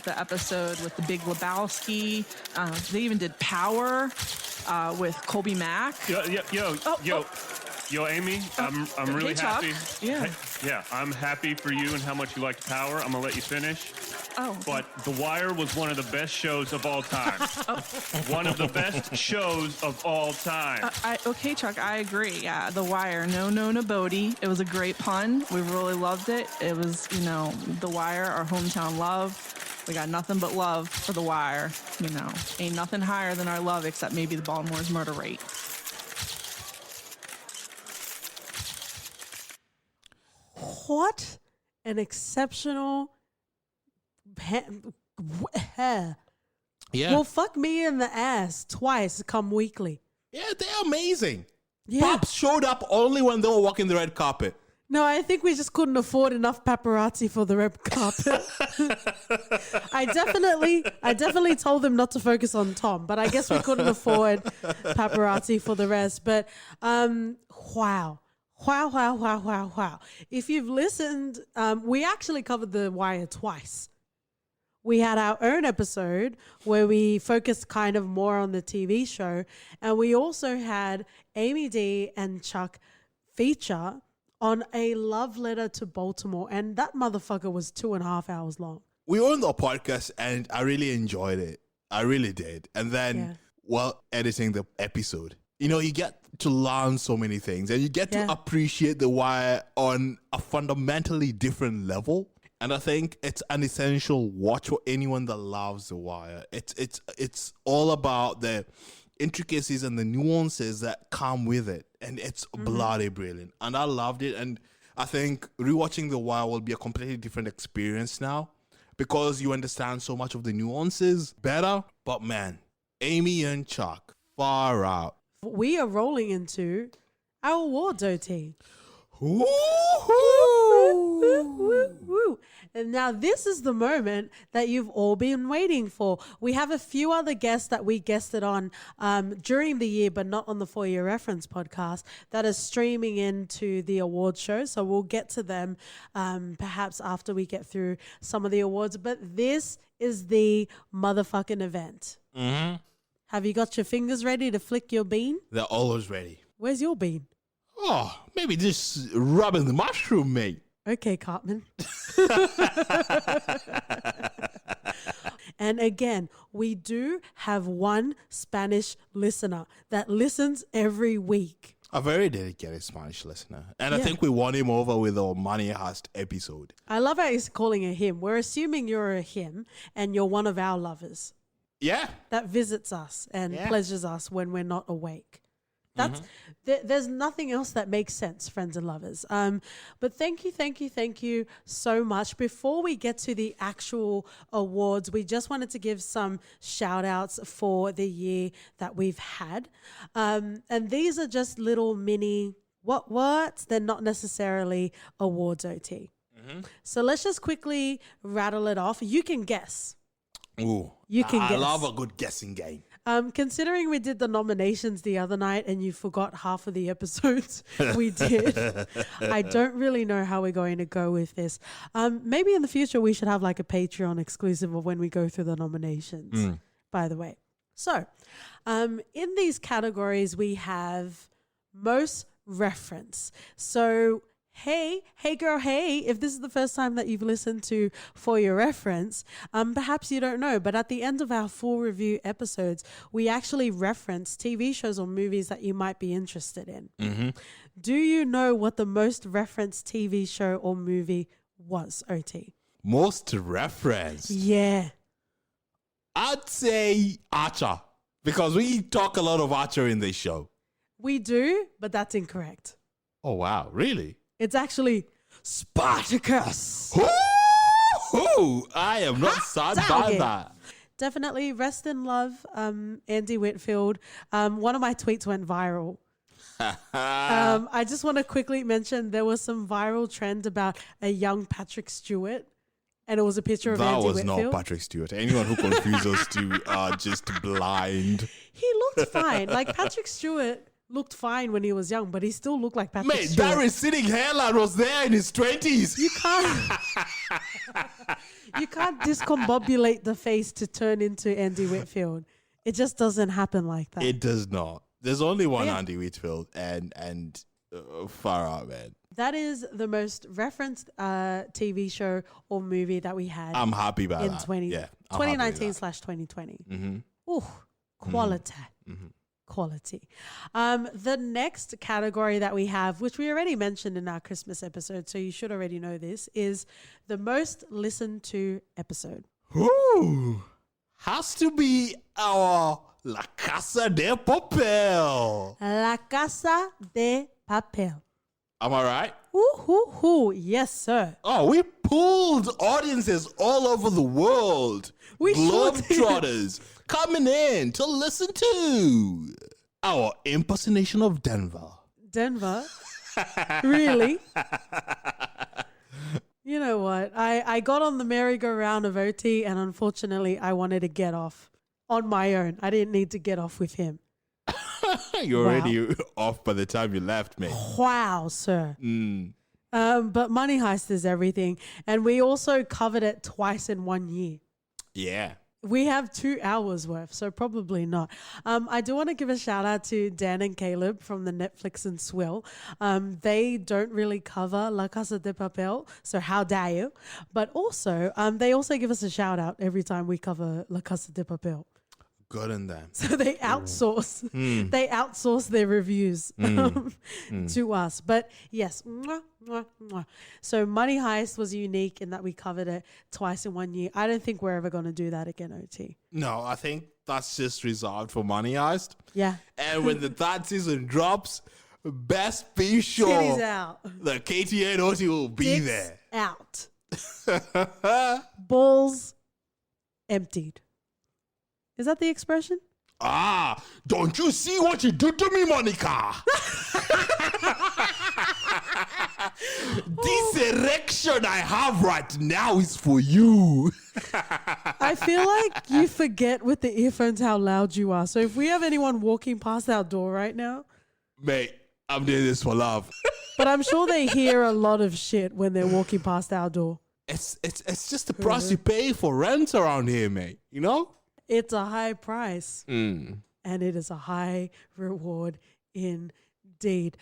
episode with the Big Lebowski. They even did Power with Colby Mack. Yo, Amy, I'm really happy. Yeah. Yeah, I'm happy for you and how much you liked Power. I'm going to let you finish. Oh. But The Wire was one of the best shows of all time. One of the best shows of all time. Okay, Chuck, I agree. Yeah, The Wire. No, Bodie. It was a great pun. We really loved it. It was, The Wire, our hometown love. We got nothing but love for The Wire. Ain't nothing higher than our love except maybe the Baltimore's murder rate. What an exceptional hair. Yeah. Well, fuck me in the ass twice come weekly. Yeah, they're amazing. Yeah. Pops showed up only when they were walking the red carpet. No, I think we just couldn't afford enough paparazzi for the red carpet. I definitely told them not to focus on Tom, but I guess we couldn't afford paparazzi for the rest. But wow. If you've listened, we actually covered The Wire twice. We had our own episode where we focused kind of more on the TV show, and we also had Amy D and Chuck feature on a love letter to Baltimore, and that motherfucker was 2.5 hours long. We were on the podcast, and I really enjoyed it. I really did. And then while editing the episode, you know, you get to learn so many things, and you get to appreciate The Wire on a fundamentally different level. And I think it's an essential watch for anyone that loves The Wire. It's all about the intricacies and the nuances that come with it, and it's bloody brilliant. And I loved it, and I think rewatching The Wire will be a completely different experience now because you understand so much of the nuances better. But man, Amy and Chuck, far out. We are rolling into our awards, OT. And now this is the moment that you've all been waiting for. We have a few other guests that we guested on during the year, but not on the For Your Reference podcast, that is streaming into the award show. So we'll get to them perhaps after we get through some of the awards. But this is the motherfucking event. Mm-hmm. Have you got your fingers ready to flick your bean? They're always ready. Where's your bean? Oh, maybe just rubbing the mushroom, mate. Okay, Cartman. And again, we do have one Spanish listener that listens every week. A very dedicated Spanish listener. And I think we won him over with our Money Heist episode. I love how he's calling it him. We're assuming you're a him and you're one of our lovers. Yeah. That visits us and pleasures us when we're not awake. That's there's nothing else that makes sense, friends and lovers. But thank you so much. Before we get to the actual awards, we just wanted to give some shout outs for the year that we've had. And these are just little mini what? They're not necessarily awards, OT. So let's just quickly rattle it off. You can guess. Ooh, you can guess. I love a good guessing game. Considering we did the nominations the other night and you forgot half of the episodes we did, I don't really know how we're going to go with this. Maybe in the future we should have like a Patreon exclusive of when we go through the nominations, by the way. So, in these categories we have most reference. So, hey girl, hey, if this is the first time that you've listened to For Your Reference, perhaps you don't know, but at the end of our full review episodes, we actually reference TV shows or movies that you might be interested in. Do you know what the most referenced TV show or movie was, OT? Most referenced? Yeah. I'd say Archer, because we talk a lot of Archer in this show. We do, but that's incorrect. Oh, wow. Really? It's actually Spartacus. Ooh, I am not sad by that. Definitely rest in love, Andy Whitfield. One of my tweets went viral. I just want to quickly mention there was some viral trend about a young Patrick Stewart, and it was a picture of Andy Whitfield. That was not Patrick Stewart. Anyone who confuses us two are just blind. He looked fine. Like Patrick Stewart looked fine when he was young, but he still looked like Patrick Stewart. That receding hairline was there in his 20s. You can't discombobulate the face to turn into Andy Whitfield. It just doesn't happen like that. It does not. There's only one Andy Whitfield, and far out, man. That is the most referenced TV show or movie that we had. I'm happy about in that. 2019/2020. Ooh, quality. Quality. The next category that we have, which we already mentioned in our Christmas episode, so you should already know this, is the most listened to episode. Ooh, has to be our La Casa de Papel. La Casa de Papel. Am I right? Yes, sir. Oh, we pulled audiences all over the world. We Globetrotters coming in to listen to our impersonation of Denver. Denver? Really? You know what? I got on the merry-go-round of OT, and unfortunately, I wanted to get off on my own. I didn't need to get off with him. You're already off by the time you left, mate. Wow, sir. But Money Heist is everything. And we also covered it twice in 1 year. Yeah. We have 2 hours worth, so probably not. I do want to give a shout out to Dan and Caleb from the Netflix and Swill. They don't really cover La Casa de Papel, so how dare you? But also, they also give us a shout out every time we cover La Casa de Papel. Good in them. So they outsource. They outsource their reviews to us. But yes, mwah, mwah, mwah. So Money Heist was unique in that we covered it twice in 1 year. I don't think we're ever going to do that again, OT. No, I think that's just reserved for Money Heist. Yeah. And when the third season drops, best be sure Titties out. the KTA and OT will be Dicks there. out. Balls emptied. Is that the expression? Ah, don't you see what you do to me, Monica? This erection I have right now is for you. I feel like you forget with the earphones how loud you are. So if we have anyone walking past our door right now. Mate, I'm doing this for love. But I'm sure they hear a lot of shit when they're walking past our door. It's just the price you pay for rent around here, mate. You know? It's a high price. And it is a high reward indeed.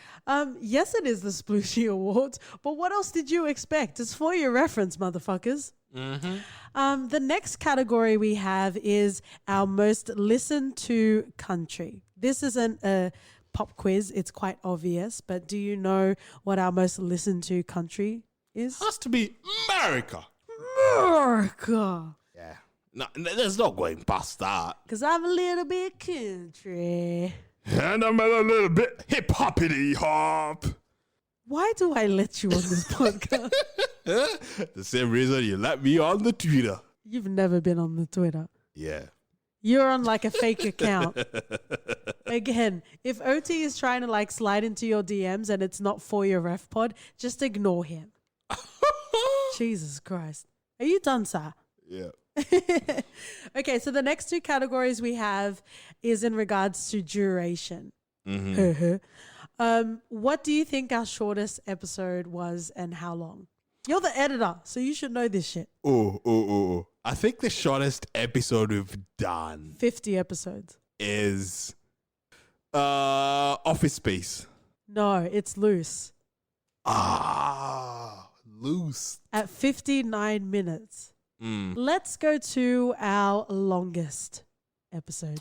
Yes, it is the Splooshy Awards, but what else did you expect? It's for your reference, motherfuckers. The next category we have is our most listened to country. This isn't a pop quiz. It's quite obvious, but do you know what our most listened to country is? Has to be America. America. Yeah. No, there's no going past that. Because I'm a little bit country. And I'm a little bit hip-hoppity hop. Why do I let you on this podcast? The same reason you let me on the Twitter. You've never been on the Twitter. Yeah. You're on like a fake account. Again, if OT is trying to like slide into your DMs and it's not for your ref pod, just ignore him. Jesus Christ. Are you done, sir? Yeah. Okay, so the next 2 categories we have is in regards to duration. What do you think our shortest episode was and how long? You're the editor, so you should know this shit. Oh. I think the shortest episode we've done 50 episodes. is Office Space. No, it's loose. Loose. At 59 minutes. Let's go to our longest episode.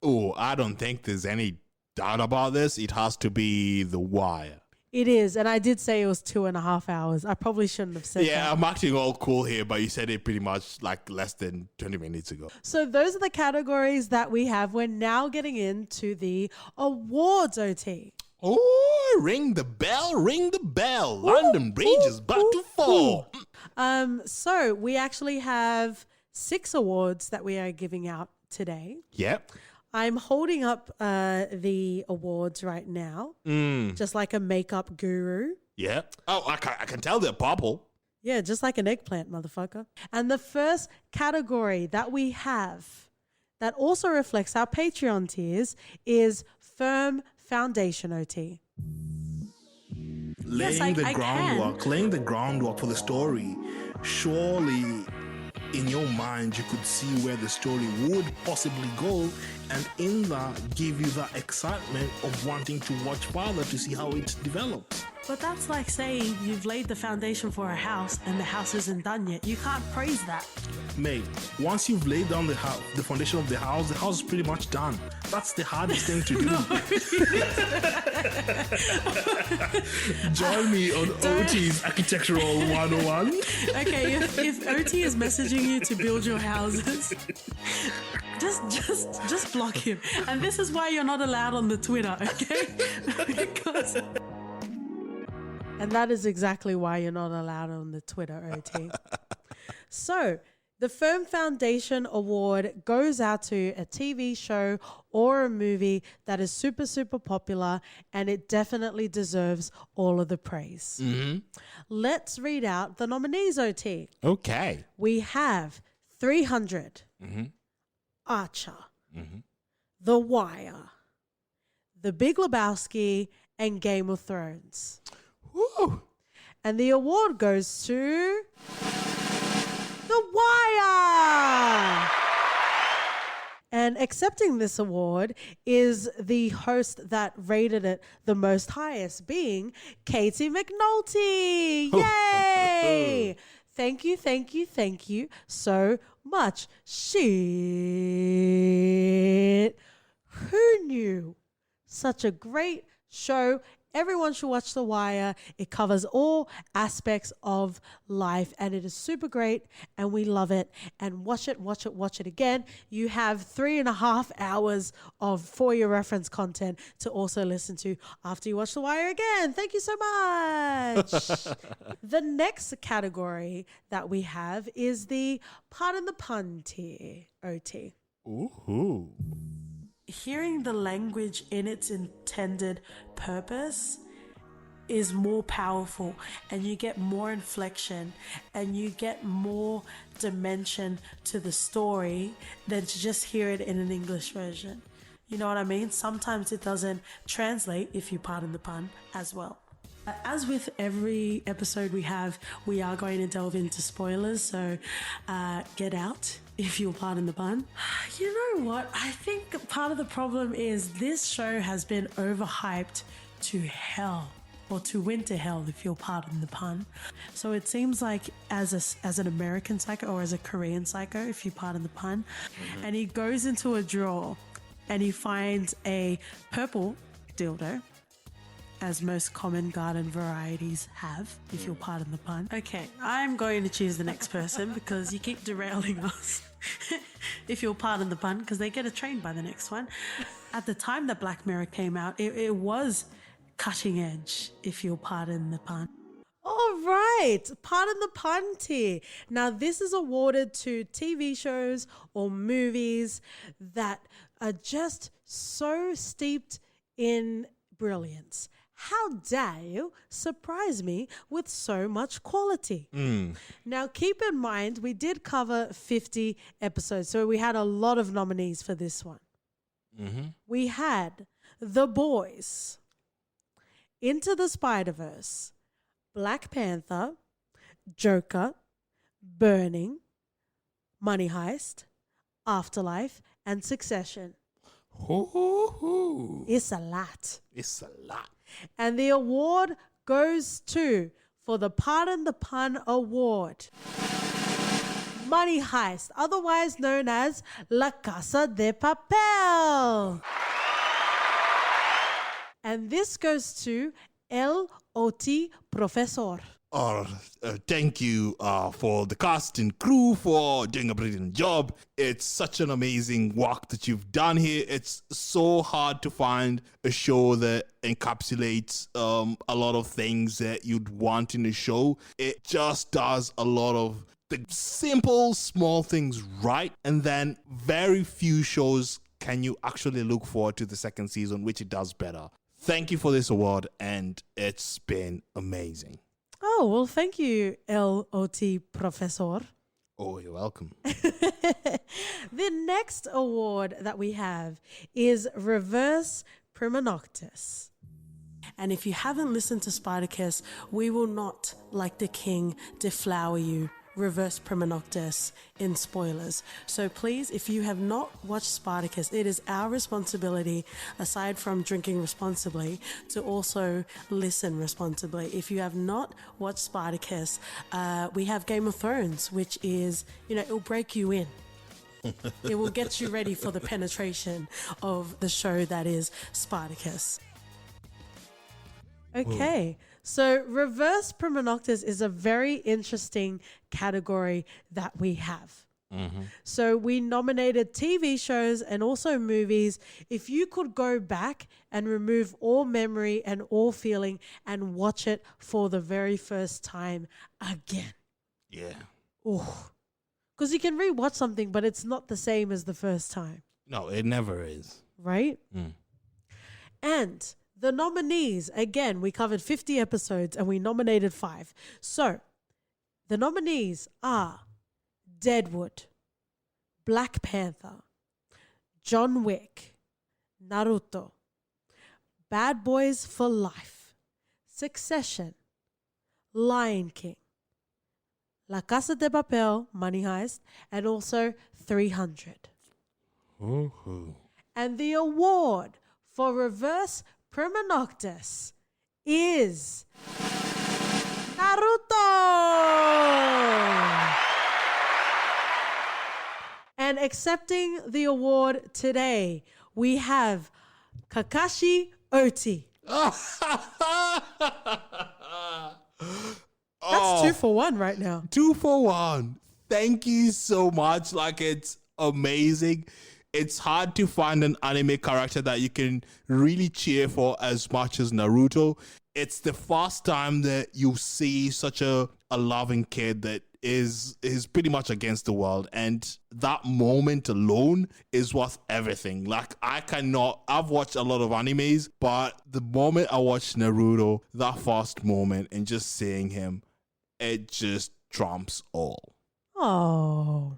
Oh, I don't think there's any doubt about this. It has to be The Wire. It is, and I did say it was 2.5 hours. I probably shouldn't have said that. Yeah, I'm acting all cool here, but you said it pretty much like less than 20 minutes ago. So those are the categories that we have. We're now getting into the awards, OT. Oh, ring the bell, ring the bell. London Bridge is about to fall. So we actually have 6 awards that we are giving out today. Yep. I'm holding up the awards right now, just like a makeup guru. Yeah. Oh, I can tell they're purple. Yeah, just like an eggplant, motherfucker. And the first category that we have that also reflects our Patreon tiers is Firm Foundation, OT. Laying the groundwork for the story. Surely, in your mind, you could see where the story would possibly go, and in that, give you that excitement of wanting to watch further to see how it develops. But that's like saying you've laid the foundation for a house and the house isn't done yet. You can't praise that. Mate, once you've laid down the foundation of the house is pretty much done. That's the hardest thing to do. Join me on OT's Architectural 101. Okay, if OT is messaging you to build your houses, just block him. And this is why you're not allowed on the Twitter, okay? Because... And that is exactly why you're not allowed on the Twitter, OT. So, The Firm Foundation Award goes out to a TV show or a movie that is super, super popular, and it definitely deserves all of the praise. Mm-hmm. Let's read out the nominees, OT. Okay. We have 300, Mm-hmm. Archer, Mm-hmm. The Wire, The Big Lebowski, and Game of Thrones. Woo! And the award goes to The Wire. And accepting this award is the host that rated it the most highest, being Katie McNulty. Yay! Thank you, thank you, thank you so much. Shit. Who knew? Such a great show. Everyone should watch The Wire. It covers all aspects of life, and it is super great, and we love it. And watch it, watch it, watch it again. You have 3.5 hours of For Your Reference content to also listen to after you watch The Wire again. Thank you so much. The next category that we have is the Pardon the Pun tier, OT. Ooh. Hearing the language in its intended purpose is more powerful, and you get more inflection and you get more dimension to the story than to just hear it in an English version. You know what I mean? Sometimes it doesn't translate, if you pardon the pun, as well. As with every episode we are going to delve into spoilers, so get out, if you'll pardon the pun. You know what? I think part of the problem is this show has been overhyped to hell, or to winter hell, if you'll pardon the pun. So it seems like as an American psycho, or as a Korean psycho, if you pardon the pun, and he goes into a drawer and he finds a purple dildo, as most common garden varieties have, if you'll pardon the pun. Okay, I'm going to choose the next person because you keep derailing us, if you'll pardon the pun, because they get a train by the next one. At the time that Black Mirror came out, it was cutting edge, if you'll pardon the pun. All right, pardon the pun tier. Now, this is awarded to TV shows or movies that are just so steeped in brilliance. How dare you surprise me with so much quality? Now, keep in mind, we did cover 50 episodes, so we had a lot of nominees for this one. We had The Boys, Into the Spider-Verse, Black Panther, Joker, Burning, Money Heist, Afterlife, and Succession. It's a lot. It's a lot. And the award goes to, for the Pardon the Pun Award, Money Heist, otherwise known as La Casa de Papel. And this goes to El Oti Profesor. Thank you for the cast and crew for doing a brilliant job. It's such an amazing work that you've done here. It's so hard to find a show that encapsulates a lot of things that you'd want in a show. It just does a lot of the simple, small things right. And then very few shows can you actually look forward to the second season, which it does better. Thank you for this award, and it's been amazing. Oh, well, thank you, LOT Professor. Oh, you're welcome. The next award that we have is Reverse Primae Noctis. And if you haven't listened to Spartacus, we will not, like the king, deflower you, Reverse Primae Noctis, in spoilers. So please, if you have not watched Spartacus, it is our responsibility, aside from drinking responsibly, to also listen responsibly. If you have not watched Spartacus, we have Game of Thrones, which is, it'll break you in. It will get you ready for the penetration of the show that is Spartacus. Okay. Whoa. So Reverse Primae Noctis is a very interesting category that we have. So we nominated TV shows and also movies. If you could go back and remove all memory and all feeling and watch it for the very first time again. Yeah. Oh, Because you can rewatch something, but it's not the same as the first time. No, it never is. Right? And the nominees, again, we covered 50 episodes and we nominated 5. So the nominees are Deadwood, Black Panther, John Wick, Naruto, Bad Boys for Life, Succession, Lion King, La Casa de Papel, Money Heist, and also 300. And the award for Reverse Prima Noctis is Naruto! And accepting the award today, we have Kakashi Oti. That's 2 for 1 right now. 2 for 1. Thank you so much. Like, it's amazing. It's hard to find an anime character that you can really cheer for as much as Naruto. It's the first time that you see such a loving kid that is pretty much against the world, and that moment alone is worth everything. Like, I've watched a lot of animes, but the moment I watched Naruto, that first moment and just seeing him, it just trumps all. Oh,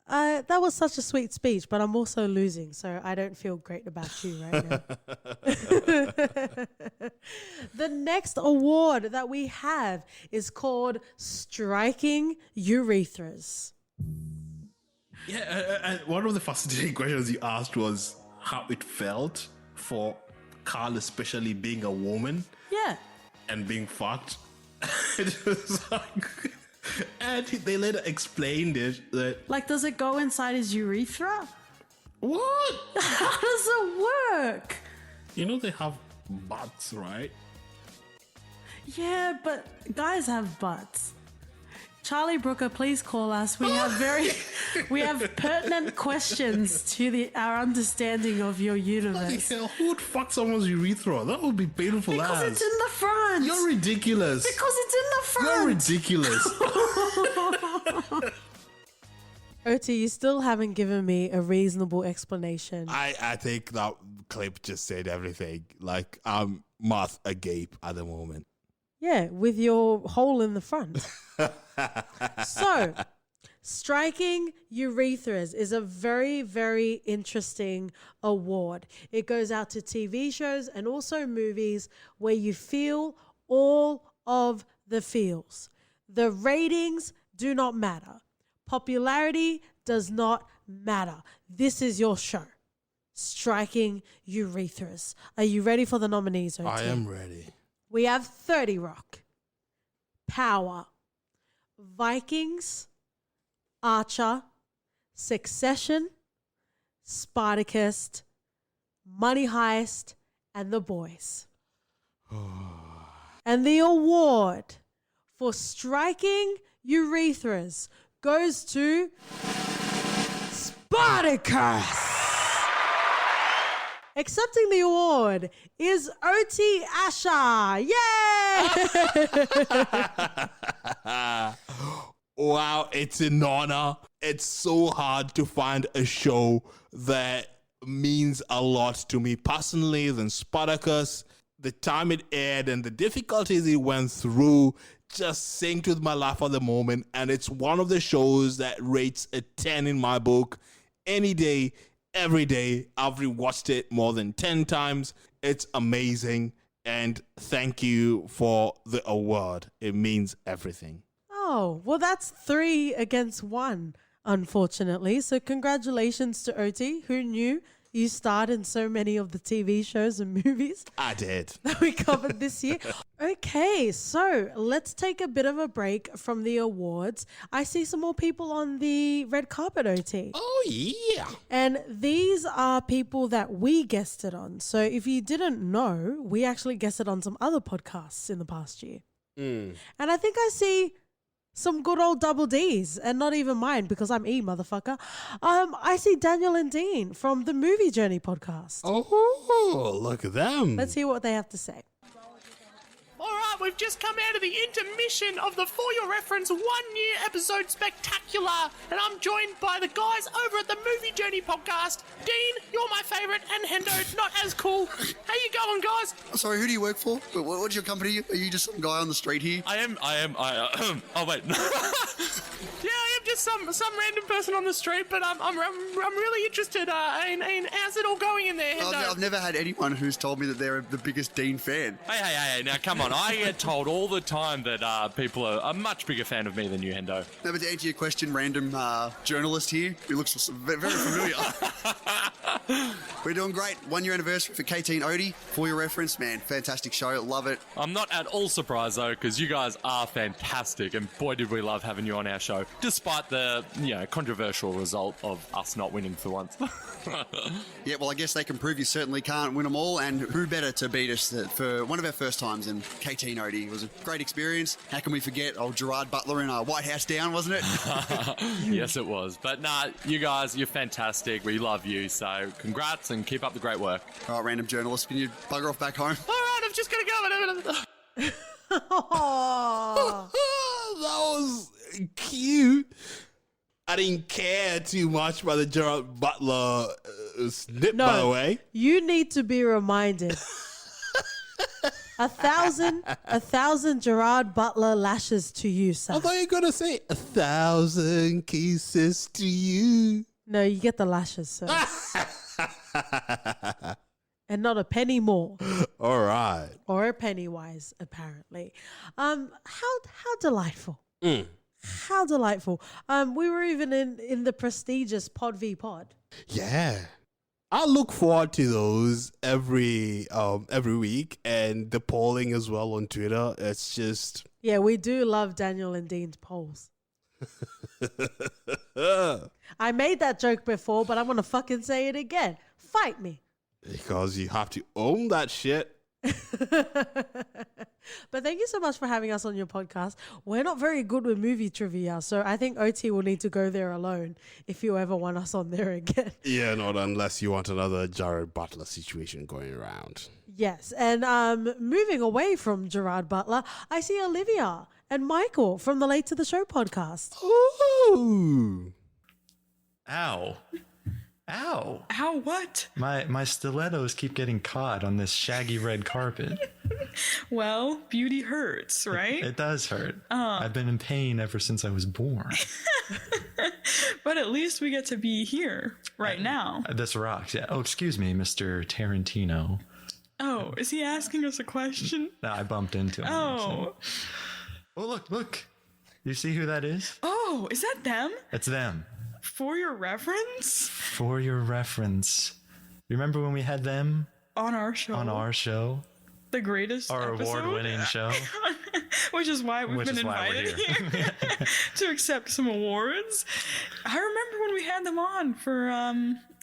that was such a sweet speech, but I'm also losing, so I don't feel great about you right now. The next award that we have is called Striking Urethras. Yeah, and one of the fascinating questions you asked was how it felt for Carl, especially being a woman. Yeah. And being fucked. It was like... And they later explained it that... Like, does it go inside his urethra? What? How does it work? You know they have butts, right? Yeah, but guys have butts. Charlie Brooker, please call us. We have pertinent questions to our understanding of your universe. Hell, who would fuck someone's urethra? That would be painful. Because it's in the front. You're ridiculous. Because it's in the front. You're ridiculous. Oti, you still haven't given me a reasonable explanation. I think that clip just said everything. Like, I'm mouth agape at the moment. Yeah, with your hole in the front. So, Striking Urethras is a very, very interesting award. It goes out to TV shows and also movies where you feel all of the feels. The ratings do not matter. Popularity does not matter. This is your show. Striking Urethras. Are you ready for the nominees, Oti? I am ready. We have 30 Rock, Power, Vikings, Archer, Succession, Spartacus, Money Heist, and The Boys. And the award for Striking Urethras goes to Spartacus. Accepting the award is Oti Asha. Yay! Wow, it's an honor. It's so hard to find a show that means a lot to me personally than Spartacus. The time it aired and the difficulties it went through just synced with my life at the moment. And it's one of the shows that rates a 10 in my book any day. Every day. I've rewatched it more than 10 times. It's amazing. And thank you for the award. It means everything. Oh, well, that's 3 against 1, unfortunately. So congratulations to Oti. Who knew you starred in so many of the TV shows and movies I did. that we covered this year? Okay, so let's take a bit of a break from the awards. I see some more people on the red carpet, Oti. Oh, yeah. And these are people that we guested on. So if you didn't know, we actually guested on some other podcasts in the past year. And I think I see some good old double Ds, and not even mine because I'm E, motherfucker. I see Daniel and Dean from the Movie Journey podcast. Oh, look at them. Let's hear what they have to say. All right, we've just come out of the intermission of the For Your Reference 1 year episode spectacular, and I'm joined by the guys over at the Movie Journey podcast. Dean, you're my favourite, and Hendo, not as cool. How you going, guys? Sorry, who do you work for? What's your company? Are you just some guy on the street here? I am, oh wait. Yeah, I am just some random person on the street, but I'm really interested in how's it all going in there, Hendo? I've never had anyone who's told me that they're the biggest Dean fan. Hey, now come on. I get told all the time that people are a much bigger fan of me than you, Hendo. No, but to answer your question, random journalist here who looks very familiar. We're doing great. 1 year anniversary for KT and Odie. For Your Reference, man, fantastic show. Love it. I'm not at all surprised, though, because you guys are fantastic, and boy, did we love having you on our show, despite the controversial result of us not winning for once. Yeah, well, I guess they can prove you certainly can't win them all, and who better to beat us for one of our first times in KT and Odie. It was a great experience. How can we forget old Gerard Butler in White House Down, wasn't it? Yes, it was. But nah, you guys, you're fantastic. We love you, so congrats and keep up the great work. All right, random journalist, can you bugger off back home? All right, I'm just going to go. That was cute. I didn't care too much by the Gerard Butler snip, by the way. You need to be reminded. 1,000 Gerard Butler lashes to you, sir. I thought you were going to say 1,000 kisses to you. No, you get the lashes, sir. And not a penny more. All right. Or a pennywise, apparently. How delightful. How delightful. We were even in the prestigious Pod v Pod. Yeah. I look forward to those every week, and the polling as well on Twitter. It's just... Yeah, we do love Daniel and Dean's polls. I made that joke before, but I'm going to fucking say it again. Fight me. Because you have to own that shit. But thank you so much for having us on your podcast. We're not very good with movie trivia, so I think OT will need to go there alone if you ever want us on there again. Yeah, not unless you want another Gerard Butler situation going around. Yes, and moving away from Gerard Butler, I see Olivia and Michael from the Late to the Show podcast. Ooh. Ow. Ow. Ow, what? My stilettos keep getting caught on this shaggy red carpet. Well, beauty hurts, right? It does hurt. I've been in pain ever since I was born. But at least we get to be here right now. This rocks. Yeah. Oh, excuse me, Mr. Tarantino. Oh, is he asking us a question? No, I bumped into him. Oh. Oh, look. You see who that is? Oh, is that them? It's them. For Your Reference? For Your Reference. You remember when we had them? On our show. On our show. The greatest Our episode? award-winning show. Which is why we've been invited here to accept some awards. I remember when we had them on for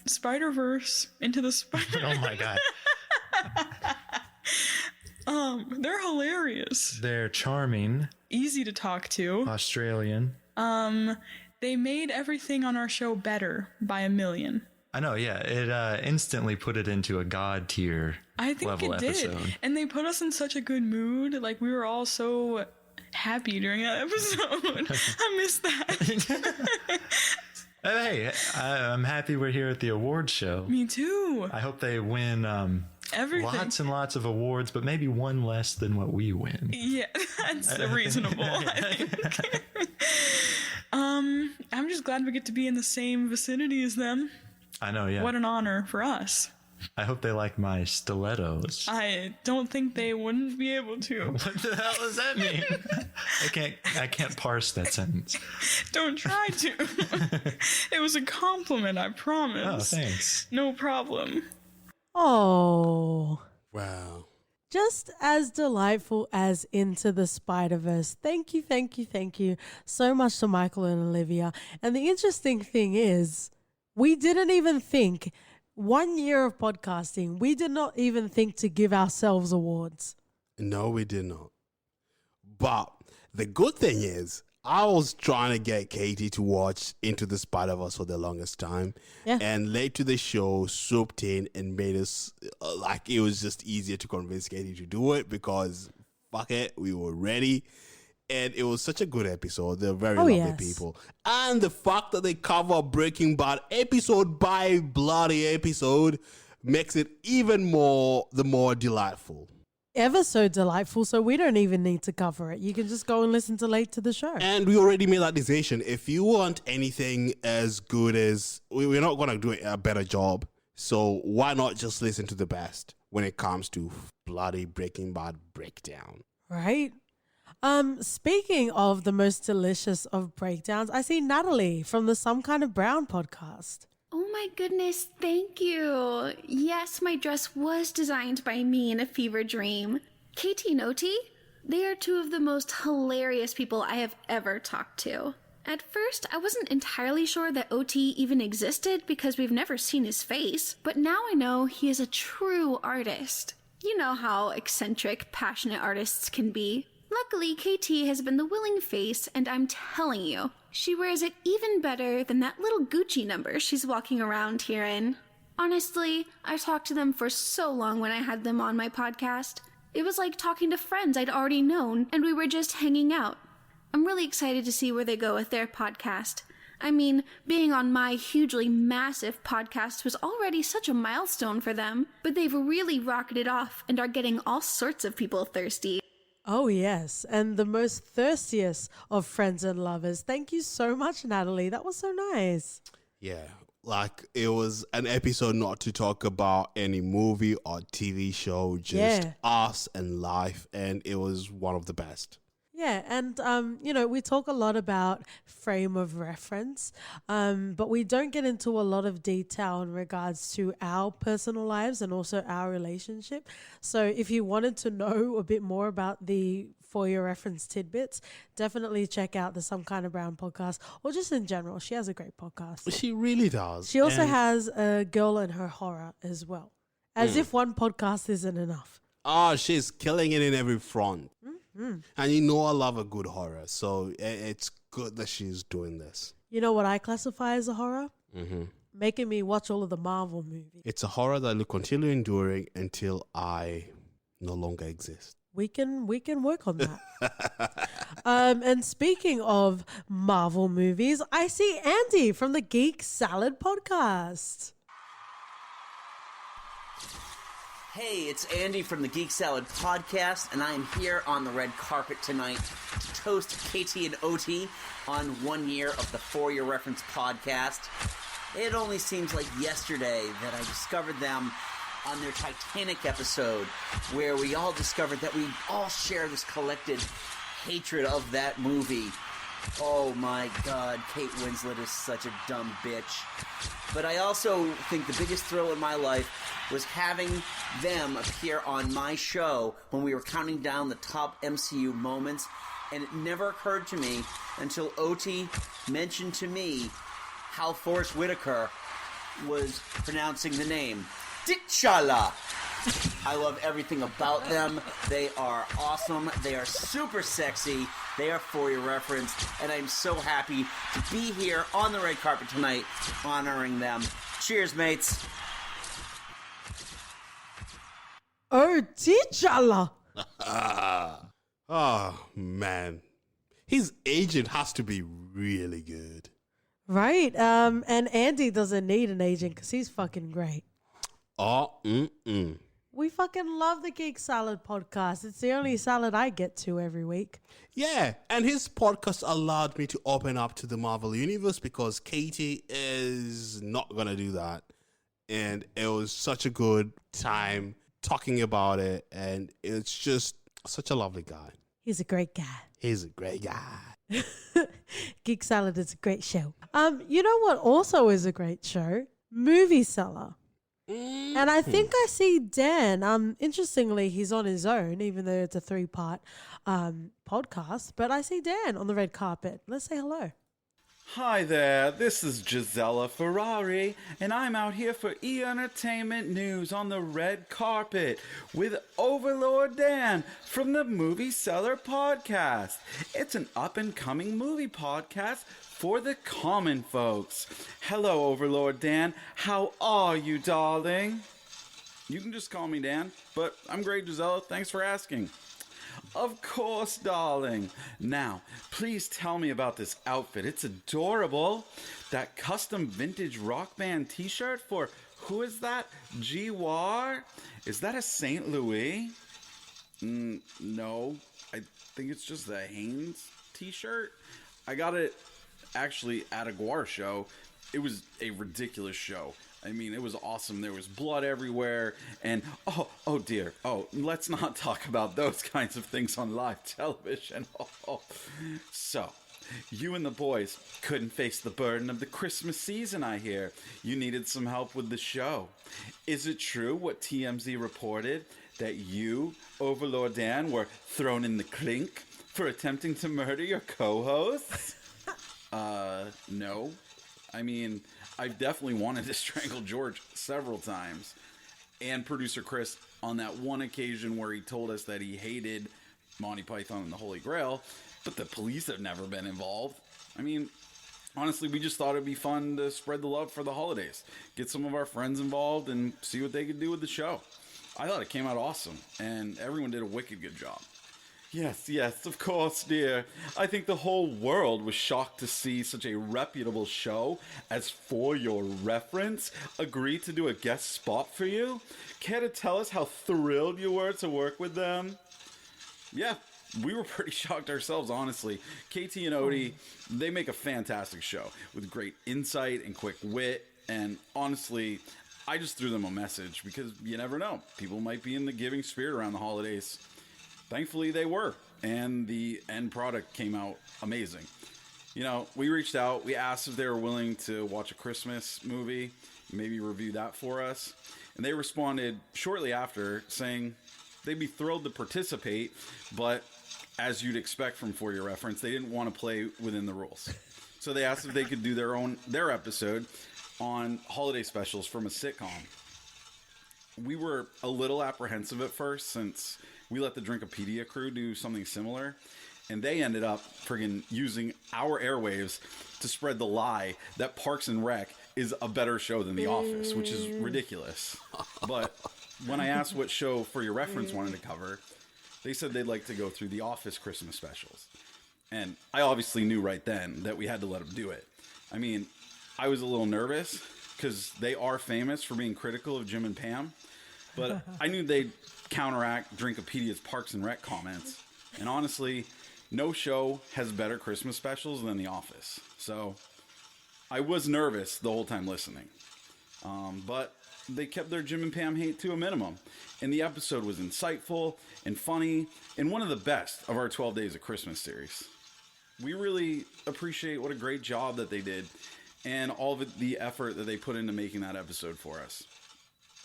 Spider-Verse Into the Spider. Oh my god. They're hilarious. They're charming. Easy to talk to. Australian. They made everything on our show better by a million. I know, yeah. It instantly put it into a god tier level episode. Did. And they put us in such a good mood. Like, we were all so happy during that episode. I missed that. Hey, I'm happy we're here at the award show. Me too. I hope they win everything. Lots and lots of awards, but maybe one less than what we win. Yeah, that's reasonable, I think. I'm just glad we get to be in the same vicinity as them. I know, yeah. What an honor for us. I hope they like my stilettos. I don't think they wouldn't be able to. What the hell does that mean? I can't parse that sentence. Don't try to. It was a compliment, I promise. Oh, thanks. No problem. Oh. Wow. Just as delightful as Into the Spider-Verse. Thank you so much to Michael and Olivia. And the interesting thing is, we didn't even think, 1 year of podcasting, we did not even think to give ourselves awards. No, we did not. But the good thing is, I was trying to get Katie to watch Into the Spider-Verse for the longest time. Yeah. And late to the show, swooped in and made us, like, it was just easier to convince Katie to do it because, fuck it, we were ready. And it was such a good episode. They're very lovely people. And the fact that they cover Breaking Bad episode by bloody episode makes it even more delightful. Ever so delightful, so we don't even need to cover it. You can just go and listen to late to the show. And we already made that decision. If you want anything as good as... We're not going to do a better job. So why not just listen to the best when it comes to bloody Breaking Bad breakdown? Right? Speaking of the most delicious of breakdowns, I see Natalie from the Some Kind of Brown podcast. Oh my goodness, thank you. Yes, my dress was designed by me in a fever dream. Katie and Oti, they are two of the most hilarious people I have ever talked to. At first, I wasn't entirely sure that Oti even existed because we've never seen his face, but now I know he is a true artist. You know how eccentric, passionate artists can be. Luckily, KT has been the willing face, and I'm telling you, she wears it even better than that little Gucci number she's walking around here in. Honestly, I talked to them for so long when I had them on my podcast. It was like talking to friends I'd already known, and we were just hanging out. I'm really excited to see where they go with their podcast. I mean, being on my hugely massive podcast was already such a milestone for them, but they've really rocketed off and are getting all sorts of people thirsty. Oh, yes. And the most thirstiest of friends and lovers. Thank you so much, Natalie. That was so nice. Yeah. Like, it was an episode not to talk about any movie or TV show, just us and life. And it was one of the best. Yeah, and, we talk a lot about frame of reference, but we don't get into a lot of detail in regards to our personal lives and also our relationship. So if you wanted to know a bit more about the For Your Reference tidbits, definitely check out the Some Kind of Brown podcast, or just in general. She has a great podcast. She really does. She also has a Girl and Her Horror as well, as if one podcast isn't enough. Oh, she's killing it in every front. Mm. And you know I love a good horror, so it's good that she's doing this. You know what I classify as a horror? Mm-hmm. Making me watch all of the Marvel movies. It's a horror that will continue enduring until I no longer exist. We can work on that. And speaking of Marvel movies, I see Andy from the Geek Salad podcast. Hey, it's Andy from the Geek Salad podcast, and I am here on the red carpet tonight to toast Katie and Oti on 1 year of the For Your Reference podcast. It only seems like yesterday that I discovered them on their Titanic episode, where we all discovered that we all share this collected hatred of that movie. Oh my God, Kate Winslet is such a dumb bitch. But I also think the biggest thrill in my life was having them appear on my show when we were counting down the top MCU moments, and it never occurred to me until Oti mentioned to me how Forrest Whitaker was pronouncing the name. T'Challa! I love everything about them. They are awesome. They are super sexy. They are For Your Reference. And I'm so happy to be here on the red carpet tonight honoring them. Cheers, mates. Oh, T'Challa! Oh, man. His agent has to be really good. Right. And Andy doesn't need an agent because he's fucking great. Oh, We fucking love the Geek Salad podcast. It's the only salad I get to every week. Yeah, and his podcast allowed me to open up to the Marvel Universe because Katie is not going to do that. And it was such a good time talking about it, and it's just such a lovely guy. He's a great guy. He's a great guy. Geek Salad is a great show. You know what also is a great show? Movie Seller. And I think I see Dan. Interestingly, he's on his own, even though it's a 3-part podcast. But I see Dan on the red carpet. Let's say hello. Hi there, this is Gisela Ferrari, and I'm out here for E-Entertainment News on the red carpet with Overlord Dan from the Movie Seller Podcast. It's an up-and-coming movie podcast for the common folks. Hello, Overlord Dan. How are you, darling? You can just call me Dan, but I'm great, Gisela. Thanks for asking. Of course, darling. Now, please tell me about this outfit. It's adorable. That custom vintage rock band t-shirt for, who is that? G-War? Is that a St. Louis? No, I think it's just the Hanes t-shirt. I got it actually at a Guar show. It was a ridiculous show. I mean, it was awesome. There was blood everywhere, and oh dear. Oh, let's not talk about those kinds of things on live television. So, you and the boys couldn't face the burden of the Christmas season, I hear. You needed some help with the show. Is it true what TMZ reported, that you, Overlord Dan, were thrown in the clink for attempting to murder your co-hosts? No. I mean, I've definitely wanted to strangle George several times. And producer Chris on that one occasion where he told us that he hated Monty Python and the Holy Grail, but the police have never been involved. I mean, honestly, we just thought it'd be fun to spread the love for the holidays. Get some of our friends involved and see what they could do with the show. I thought it came out awesome, and everyone did a wicked good job. Yes, of course, dear. I think the whole world was shocked to see such a reputable show as For Your Reference agree to do a guest spot for you. Care to tell us how thrilled you were to work with them? Yeah, we were pretty shocked ourselves, honestly. KT and Odie, they make a fantastic show with great insight and quick wit, and honestly, I just threw them a message because you never know. People might be in the giving spirit around the holidays. Thankfully, they were, and the end product came out amazing. You know, we reached out, we asked if they were willing to watch a Christmas movie, maybe review that for us, and they responded shortly after saying they'd be thrilled to participate, but as you'd expect from For Your Reference, they didn't want to play within the rules. So they asked if they could do their episode on holiday specials from a sitcom. We were a little apprehensive at first since we let the Drinkopedia crew do something similar, and they ended up friggin' using our airwaves to spread the lie that Parks and Rec is a better show than The Office, which is ridiculous. But when I asked what show For Your Reference wanted to cover, they said they'd like to go through The Office Christmas specials. And I obviously knew right then that we had to let them do it. I mean, I was a little nervous because they are famous for being critical of Jim and Pam, but I knew they'd counteract Drinkopedia's Parks and Rec comments. And honestly, no show has better Christmas specials than The Office. So I was nervous the whole time listening. But they kept their Jim and Pam hate to a minimum. And the episode was insightful and funny and one of the best of our 12 Days of Christmas series. We really appreciate what a great job that they did and all of the effort that they put into making that episode for us.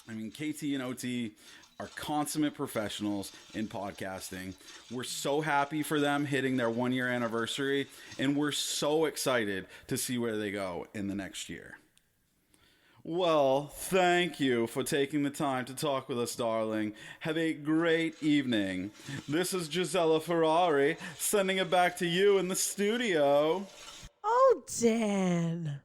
I mean, KT and OT are consummate professionals in podcasting. We're so happy for them hitting their 1-year anniversary, and we're so excited to see where they go in the next year. Well, thank you for taking the time to talk with us, darling. Have a great evening. This is Gisela Ferrari, sending it back to you in the studio. Oh, Dan.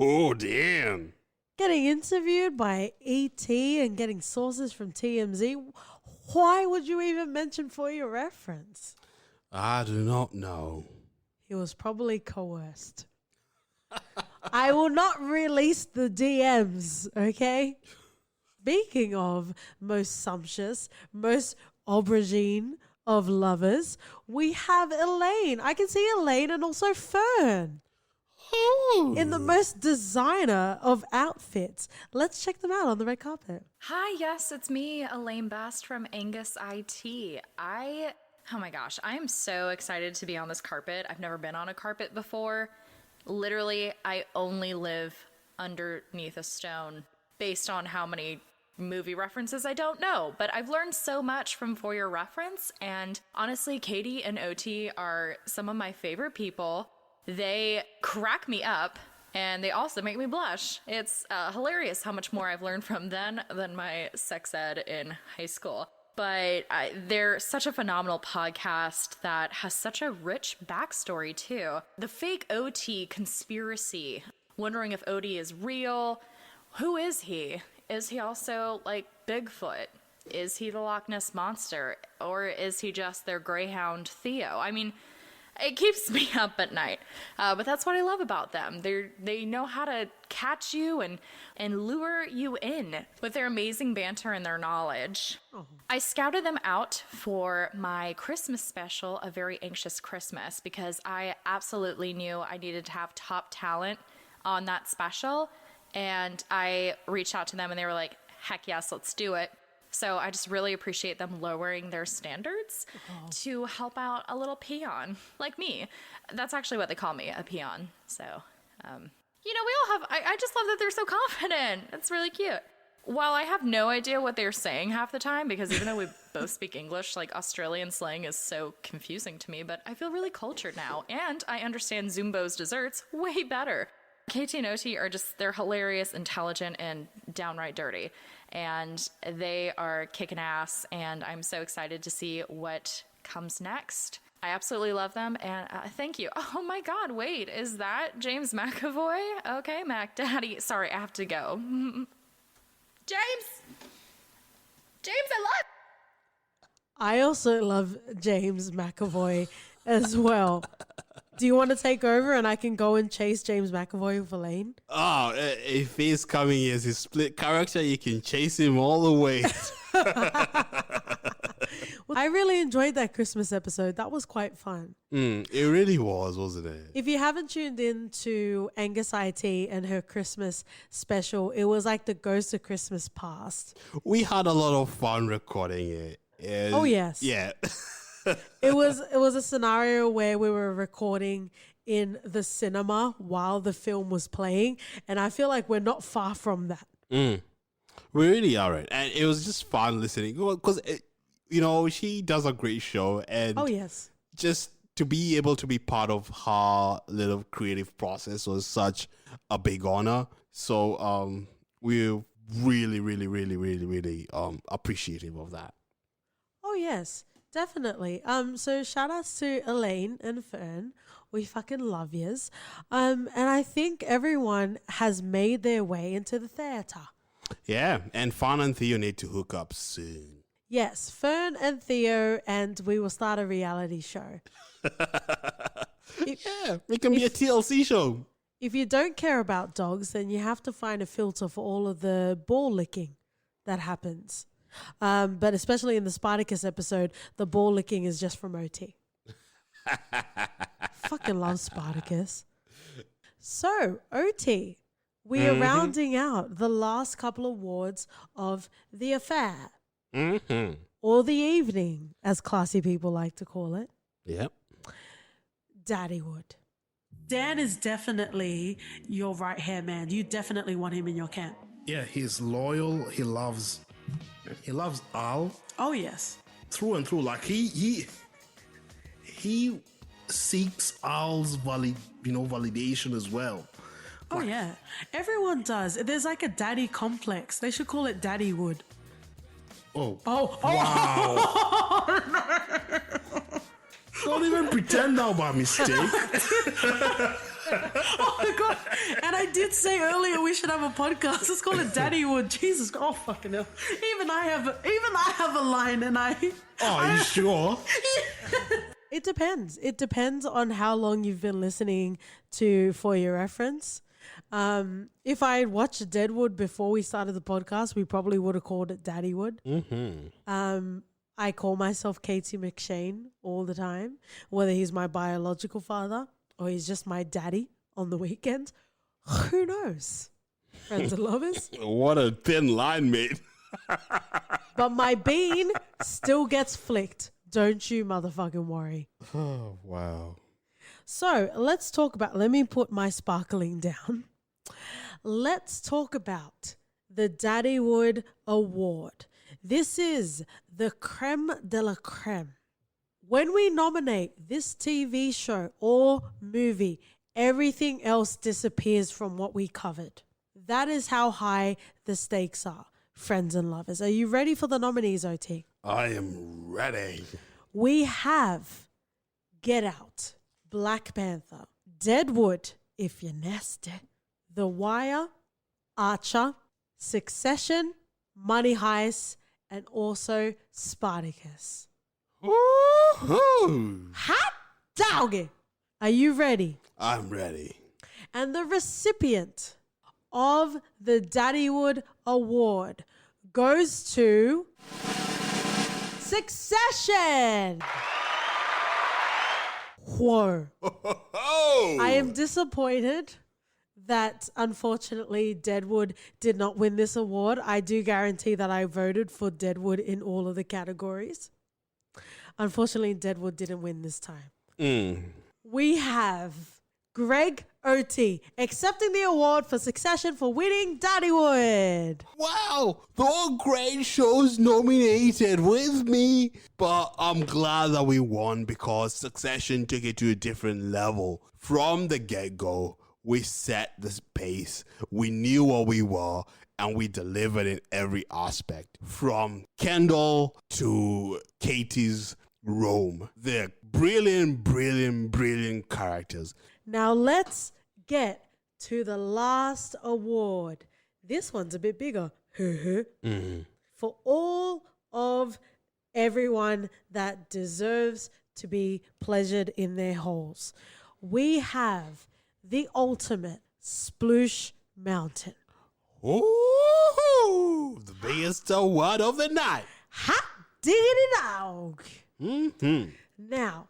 Oh, Dan. Getting interviewed by ET and getting sources from TMZ. Why would you even mention For Your Reference? I do not know. He was probably coerced. I will not release the DMs, okay? Speaking of most sumptuous, most aubergine of lovers, we have Elaine. I can see Elaine and also Fern. In the most designer of outfits. Let's check them out on the red carpet. Hi, yes, it's me, Elaine Bast from Angus IT. Oh my gosh, I am so excited to be on this carpet. I've never been on a carpet before. Literally, I only live underneath a stone based on how many movie references I don't know. But I've learned so much from For Your Reference, and honestly, Katie and OT are some of my favorite people. They crack me up, and they also make me blush. It's hilarious how much more I've learned from them than my sex ed in high school. But they're such a phenomenal podcast that has such a rich backstory, too. The fake OT conspiracy, wondering if OT is real. Who is he? Is he also like Bigfoot? Is he the Loch Ness Monster? Or is he just their greyhound Theo? I mean, it keeps me up at night. But that's what I love about them. They know how to catch you and lure you in with their amazing banter and their knowledge. Oh. I scouted them out for my Christmas special, A Very Anxious Christmas, because I absolutely knew I needed to have top talent on that special. And I reached out to them and they were like, heck yes, let's do it. So I just really appreciate them lowering their standards to help out a little peon like me. That's actually what they call me, a peon. So, we all have, I just love that they're so confident. It's really cute. While I have no idea what they're saying half the time, because even though we both speak English, like Australian slang is so confusing to me, but I feel really cultured now. And I understand Zumbo's desserts way better. KT and OT are they're hilarious, intelligent, and downright dirty. And they are kicking ass, and I'm so excited to see what comes next. I absolutely love them, and thank you. Oh my God, wait, is that James McAvoy? Okay, Mac Daddy. Sorry, I have to go. James, I love. I also love James McAvoy as well. Do you want to take over and I can go and chase James McAvoy with Elaine? Oh, if he's coming as his split character, you can chase him all the way. Well, I really enjoyed that Christmas episode. That was quite fun. It really was, wasn't it? If you haven't tuned in to Angus IT and her Christmas special, it was like the Ghost of Christmas Past. We had a lot of fun recording it. Oh, yes. Yeah. It was a scenario where we were recording in the cinema while the film was playing, and I feel like we're not far from that. We really aren't, and it was just fun listening because she does a great show, and oh yes, just to be able to be part of her little creative process was such a big honor. So we're really, really, really, really, really appreciative of that. Oh yes. Definitely. So shout outs to Elaine and Fern. We fucking love yous. And I think everyone has made their way into the theater. Yeah, and Fern and Theo need to hook up soon. Yes, Fern and Theo, and we will start a reality show. It can be a TLC show. If you don't care about dogs, then you have to find a filter for all of the ball licking that happens. But especially in the Spartacus episode, the ball licking is just from OT. Fucking love Spartacus. So, OT, we are rounding out the last couple of awards of the affair. Or the evening, as classy people like to call it. Yep. Daddywood. Dan is definitely your right-hand man. You definitely want him in your camp. Yeah, he's loyal. He loves Al. Oh yes, through and through. Like he seeks Al's validation as well. Oh yeah, everyone does. There's like a daddy complex. They should call it Daddywood. Oh wow! Don't even pretend now by mistake. Oh my God. And I did say earlier we should have a podcast. Let's call it Daddywood. Jesus. Oh fucking hell. Even I have a line and I. Oh, are you sure? It depends. It depends on how long you've been listening to For Your Reference. If I had watched Deadwood before we started the podcast, we probably would have called it Daddywood. I call myself Katie McShane all the time, whether he's my biological father or he's just my daddy on the weekend. Who knows? Friends and lovers. What a thin line, mate. But my bean still gets flicked. Don't you motherfucking worry. Oh, wow. So let's talk about, let me put my sparkling down. Let's talk about the Daddywood Award. This is the creme de la creme. When we nominate this TV show or movie, everything else disappears from what we covered. That is how high the stakes are, friends and lovers. Are you ready for the nominees, OT? I am ready. We have Get Out, Black Panther, Deadwood, If You're Nasty, The Wire, Archer, Succession, Money Heist, and also Spartacus. Woo-hoo! Hot doggy! Are you ready? I'm ready. And the recipient of the Daddywood Award goes to Succession. Whoa. I am disappointed that unfortunately Deadwood did not win this award. I do guarantee that I voted for Deadwood in all of the categories. Unfortunately, Deadwood didn't win this time. We have Greg O.T. accepting the award for Succession for winning Daddywood. Wow, there are great shows nominated with me, but I'm glad that we won because Succession took it to a different level. From the get-go, we set the pace, we knew what we were, and we delivered in every aspect. From Kendall to Katie's Rome. They're brilliant characters. Now let's get to the last award. This one's a bit bigger. For all of everyone that deserves to be pleasured in their holes, we have the ultimate Sploosh Mountain. Ooh, the biggest award of the night. Hot diggity dog. Now,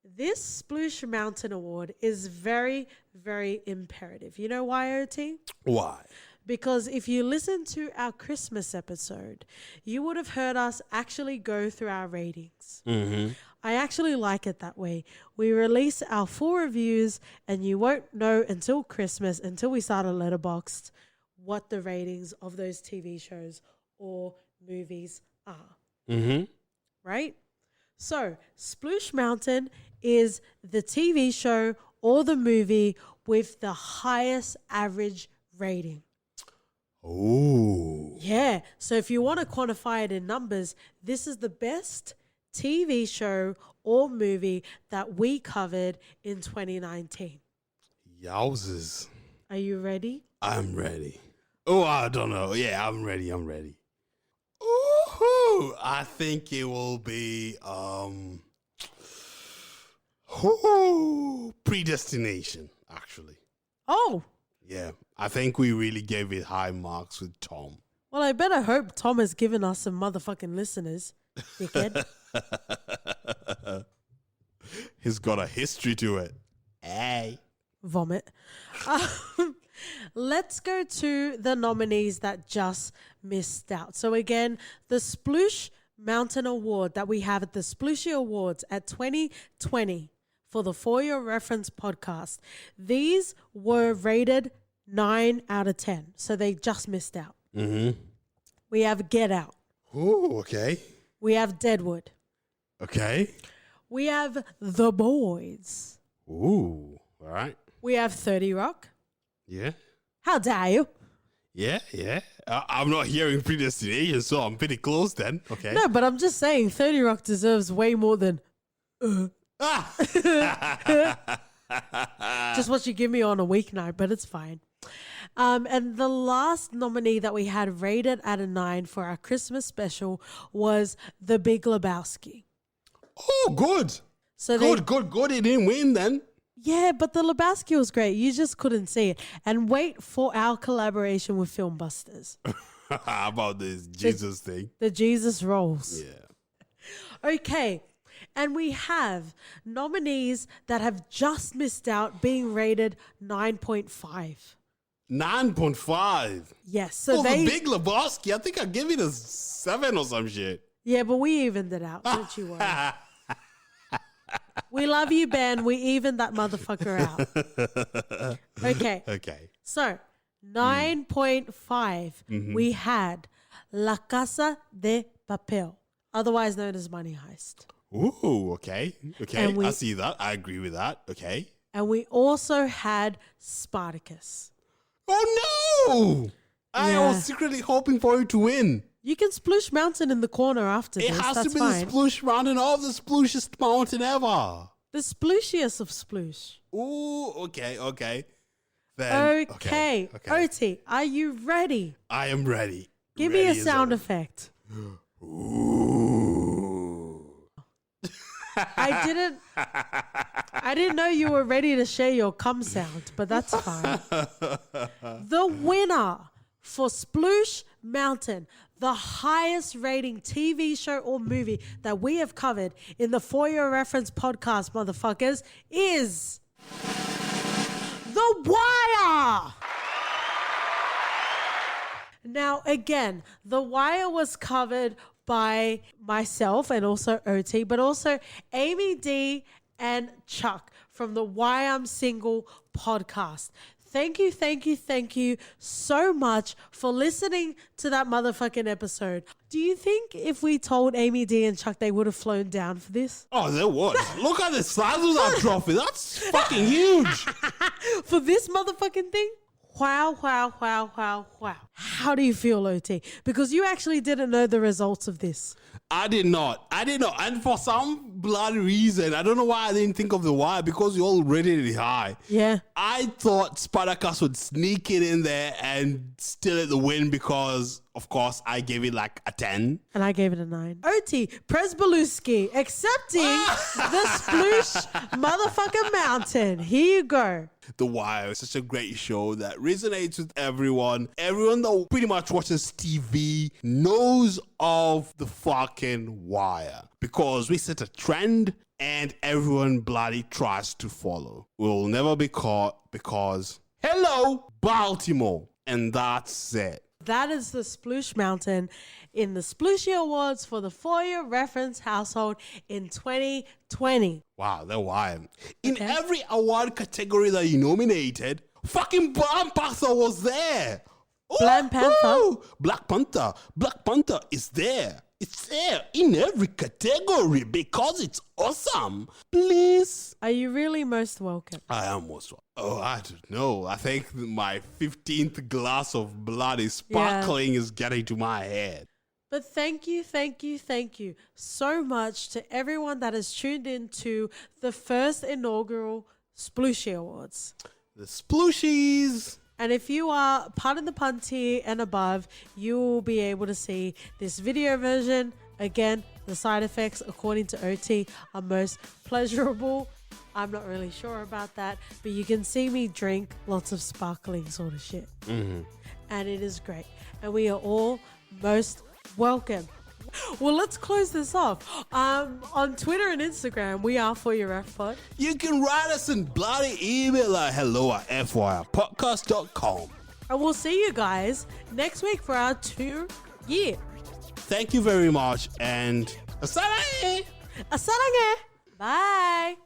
this Sploosh Mountain Award is very, very imperative. You know why, OT? Why? Because if you listen to our Christmas episode, you would have heard us actually go through our ratings. I actually like it that way. We release our full reviews and you won't know until Christmas, until we start a Letterboxd, what the ratings of those TV shows or movies are. Right? So, Sploosh Mountain is the TV show or the movie with the highest average rating. Oh. Yeah. So if you want to quantify it in numbers, this is the best TV show or movie that we covered in 2019. Yowzers. Are you ready? I'm ready. Oh, I don't know. Yeah, I'm ready. Ooh, I think it will be Predestination, actually. Oh. Yeah, I think we really gave it high marks with Tom. Well, I better hope Tom has given us some motherfucking listeners, dickhead. He's got a history to it. Hey. Vomit. Let's go to the nominees that just missed out. So again, the Sploosh Mountain Award that we have at the Splooshies Awards at 2020 for the For Your Reference podcast. These were rated 9 out of 10. So they just missed out. We have Get Out. Oh, okay. We have Deadwood. Okay. We have The Boys. Ooh, all right. We have 30 Rock. Yeah. How dare you? Yeah. I'm not hearing Predestination, so I'm pretty close then. Okay. No, but I'm just saying 30 Rock deserves way more than just what you give me on a weeknight, but it's fine. And the last nominee that we had rated at a 9 for our Christmas special was The Big Lebowski. Oh, good. So good. It didn't win then. Yeah, but The Lebowski was great. You just couldn't see it. And wait for our collaboration with Filmbusters. How about this Jesus thing? The Jesus rolls. Yeah. Okay. And we have nominees that have just missed out being rated 9.5. 9.5? Yes. So The Big Lebowski, I think I give it a 7 or some shit. Yeah, but we evened it out. Don't you worry. We love you, Ben. We evened that motherfucker out. Okay. So, 9.5, we had La Casa de Papel, otherwise known as Money Heist. Ooh, okay. And I see that. I agree with that. Okay. And we also had Spartacus. Oh, no! I was secretly hoping for it to win. You can Sploosh Mountain in the corner after this. It has That's to be fine. the Sploosh Mountain of the splooshiest mountain ever. The splooshiest of sploosh. Ooh, okay. Then, Okay. OT, are you ready? I am ready. Give me a sound effect. I didn't know you were ready to share your cum sound, but that's fine. The winner for Sploosh Mountain, the highest rating TV show or movie that we have covered in the For Your Reference podcast, motherfuckers, is The Wire. Now, again, The Wire was covered by myself and also OT, but also Amy D and Chuck from the Why I'm Single podcast. Thank you so much for listening to that motherfucking episode. Do you think if we told Amy D and Chuck they would have flown down for this? Oh, they would. Look at the size of that trophy. That's fucking huge. For this motherfucking thing? Wow. How do you feel, OT? Because you actually didn't know the results of this. I did not. And for some bloody reason, I don't know why I didn't think of The Wire, because you all rated it high. Yeah. I thought Spartacus would sneak it in there and steal it the win because, of course, I gave it like a 10. And I gave it a 9. OT, Presbeluski, accepting the Sploosh motherfucking Mountain. Here you go. The Wire is such a great show that resonates with everyone. Everyone that pretty much watches TV knows of the fucking Wire because we set a trend and everyone bloody tries to follow. We'll never be caught because, hello, Baltimore. And that's it. That is the Sploosh Mountain in the Splooshies Awards for the For Your Reference household in 2020. Wow, they're wild. In every award category that you nominated, fucking Black Panther was there. Black Panther? Black Panther. Black Panther is there. It's there in every category because it's awesome. Please. Are you really most welcome? I am most welcome. Oh, I don't know. I think my 15th glass of bloody sparkling is getting to my head. But thank you so much to everyone that has tuned in to the first inaugural Splooshies Awards. The Splooshies. And if you are part of the pun tier and above, you will be able to see this video version. Again, the side effects, according to OT, are most pleasurable. I'm not really sure about that, but you can see me drink lots of sparkling sort of shit. Mm-hmm. And it is great. And we are all most welcome. Well, let's close this off. On Twitter and Instagram, we are For Your Ref Pod. You can write us in bloody email at hello@fypodcast.com. And we'll see you guys next week for our 2 year. Thank you very much and Asarange. Bye.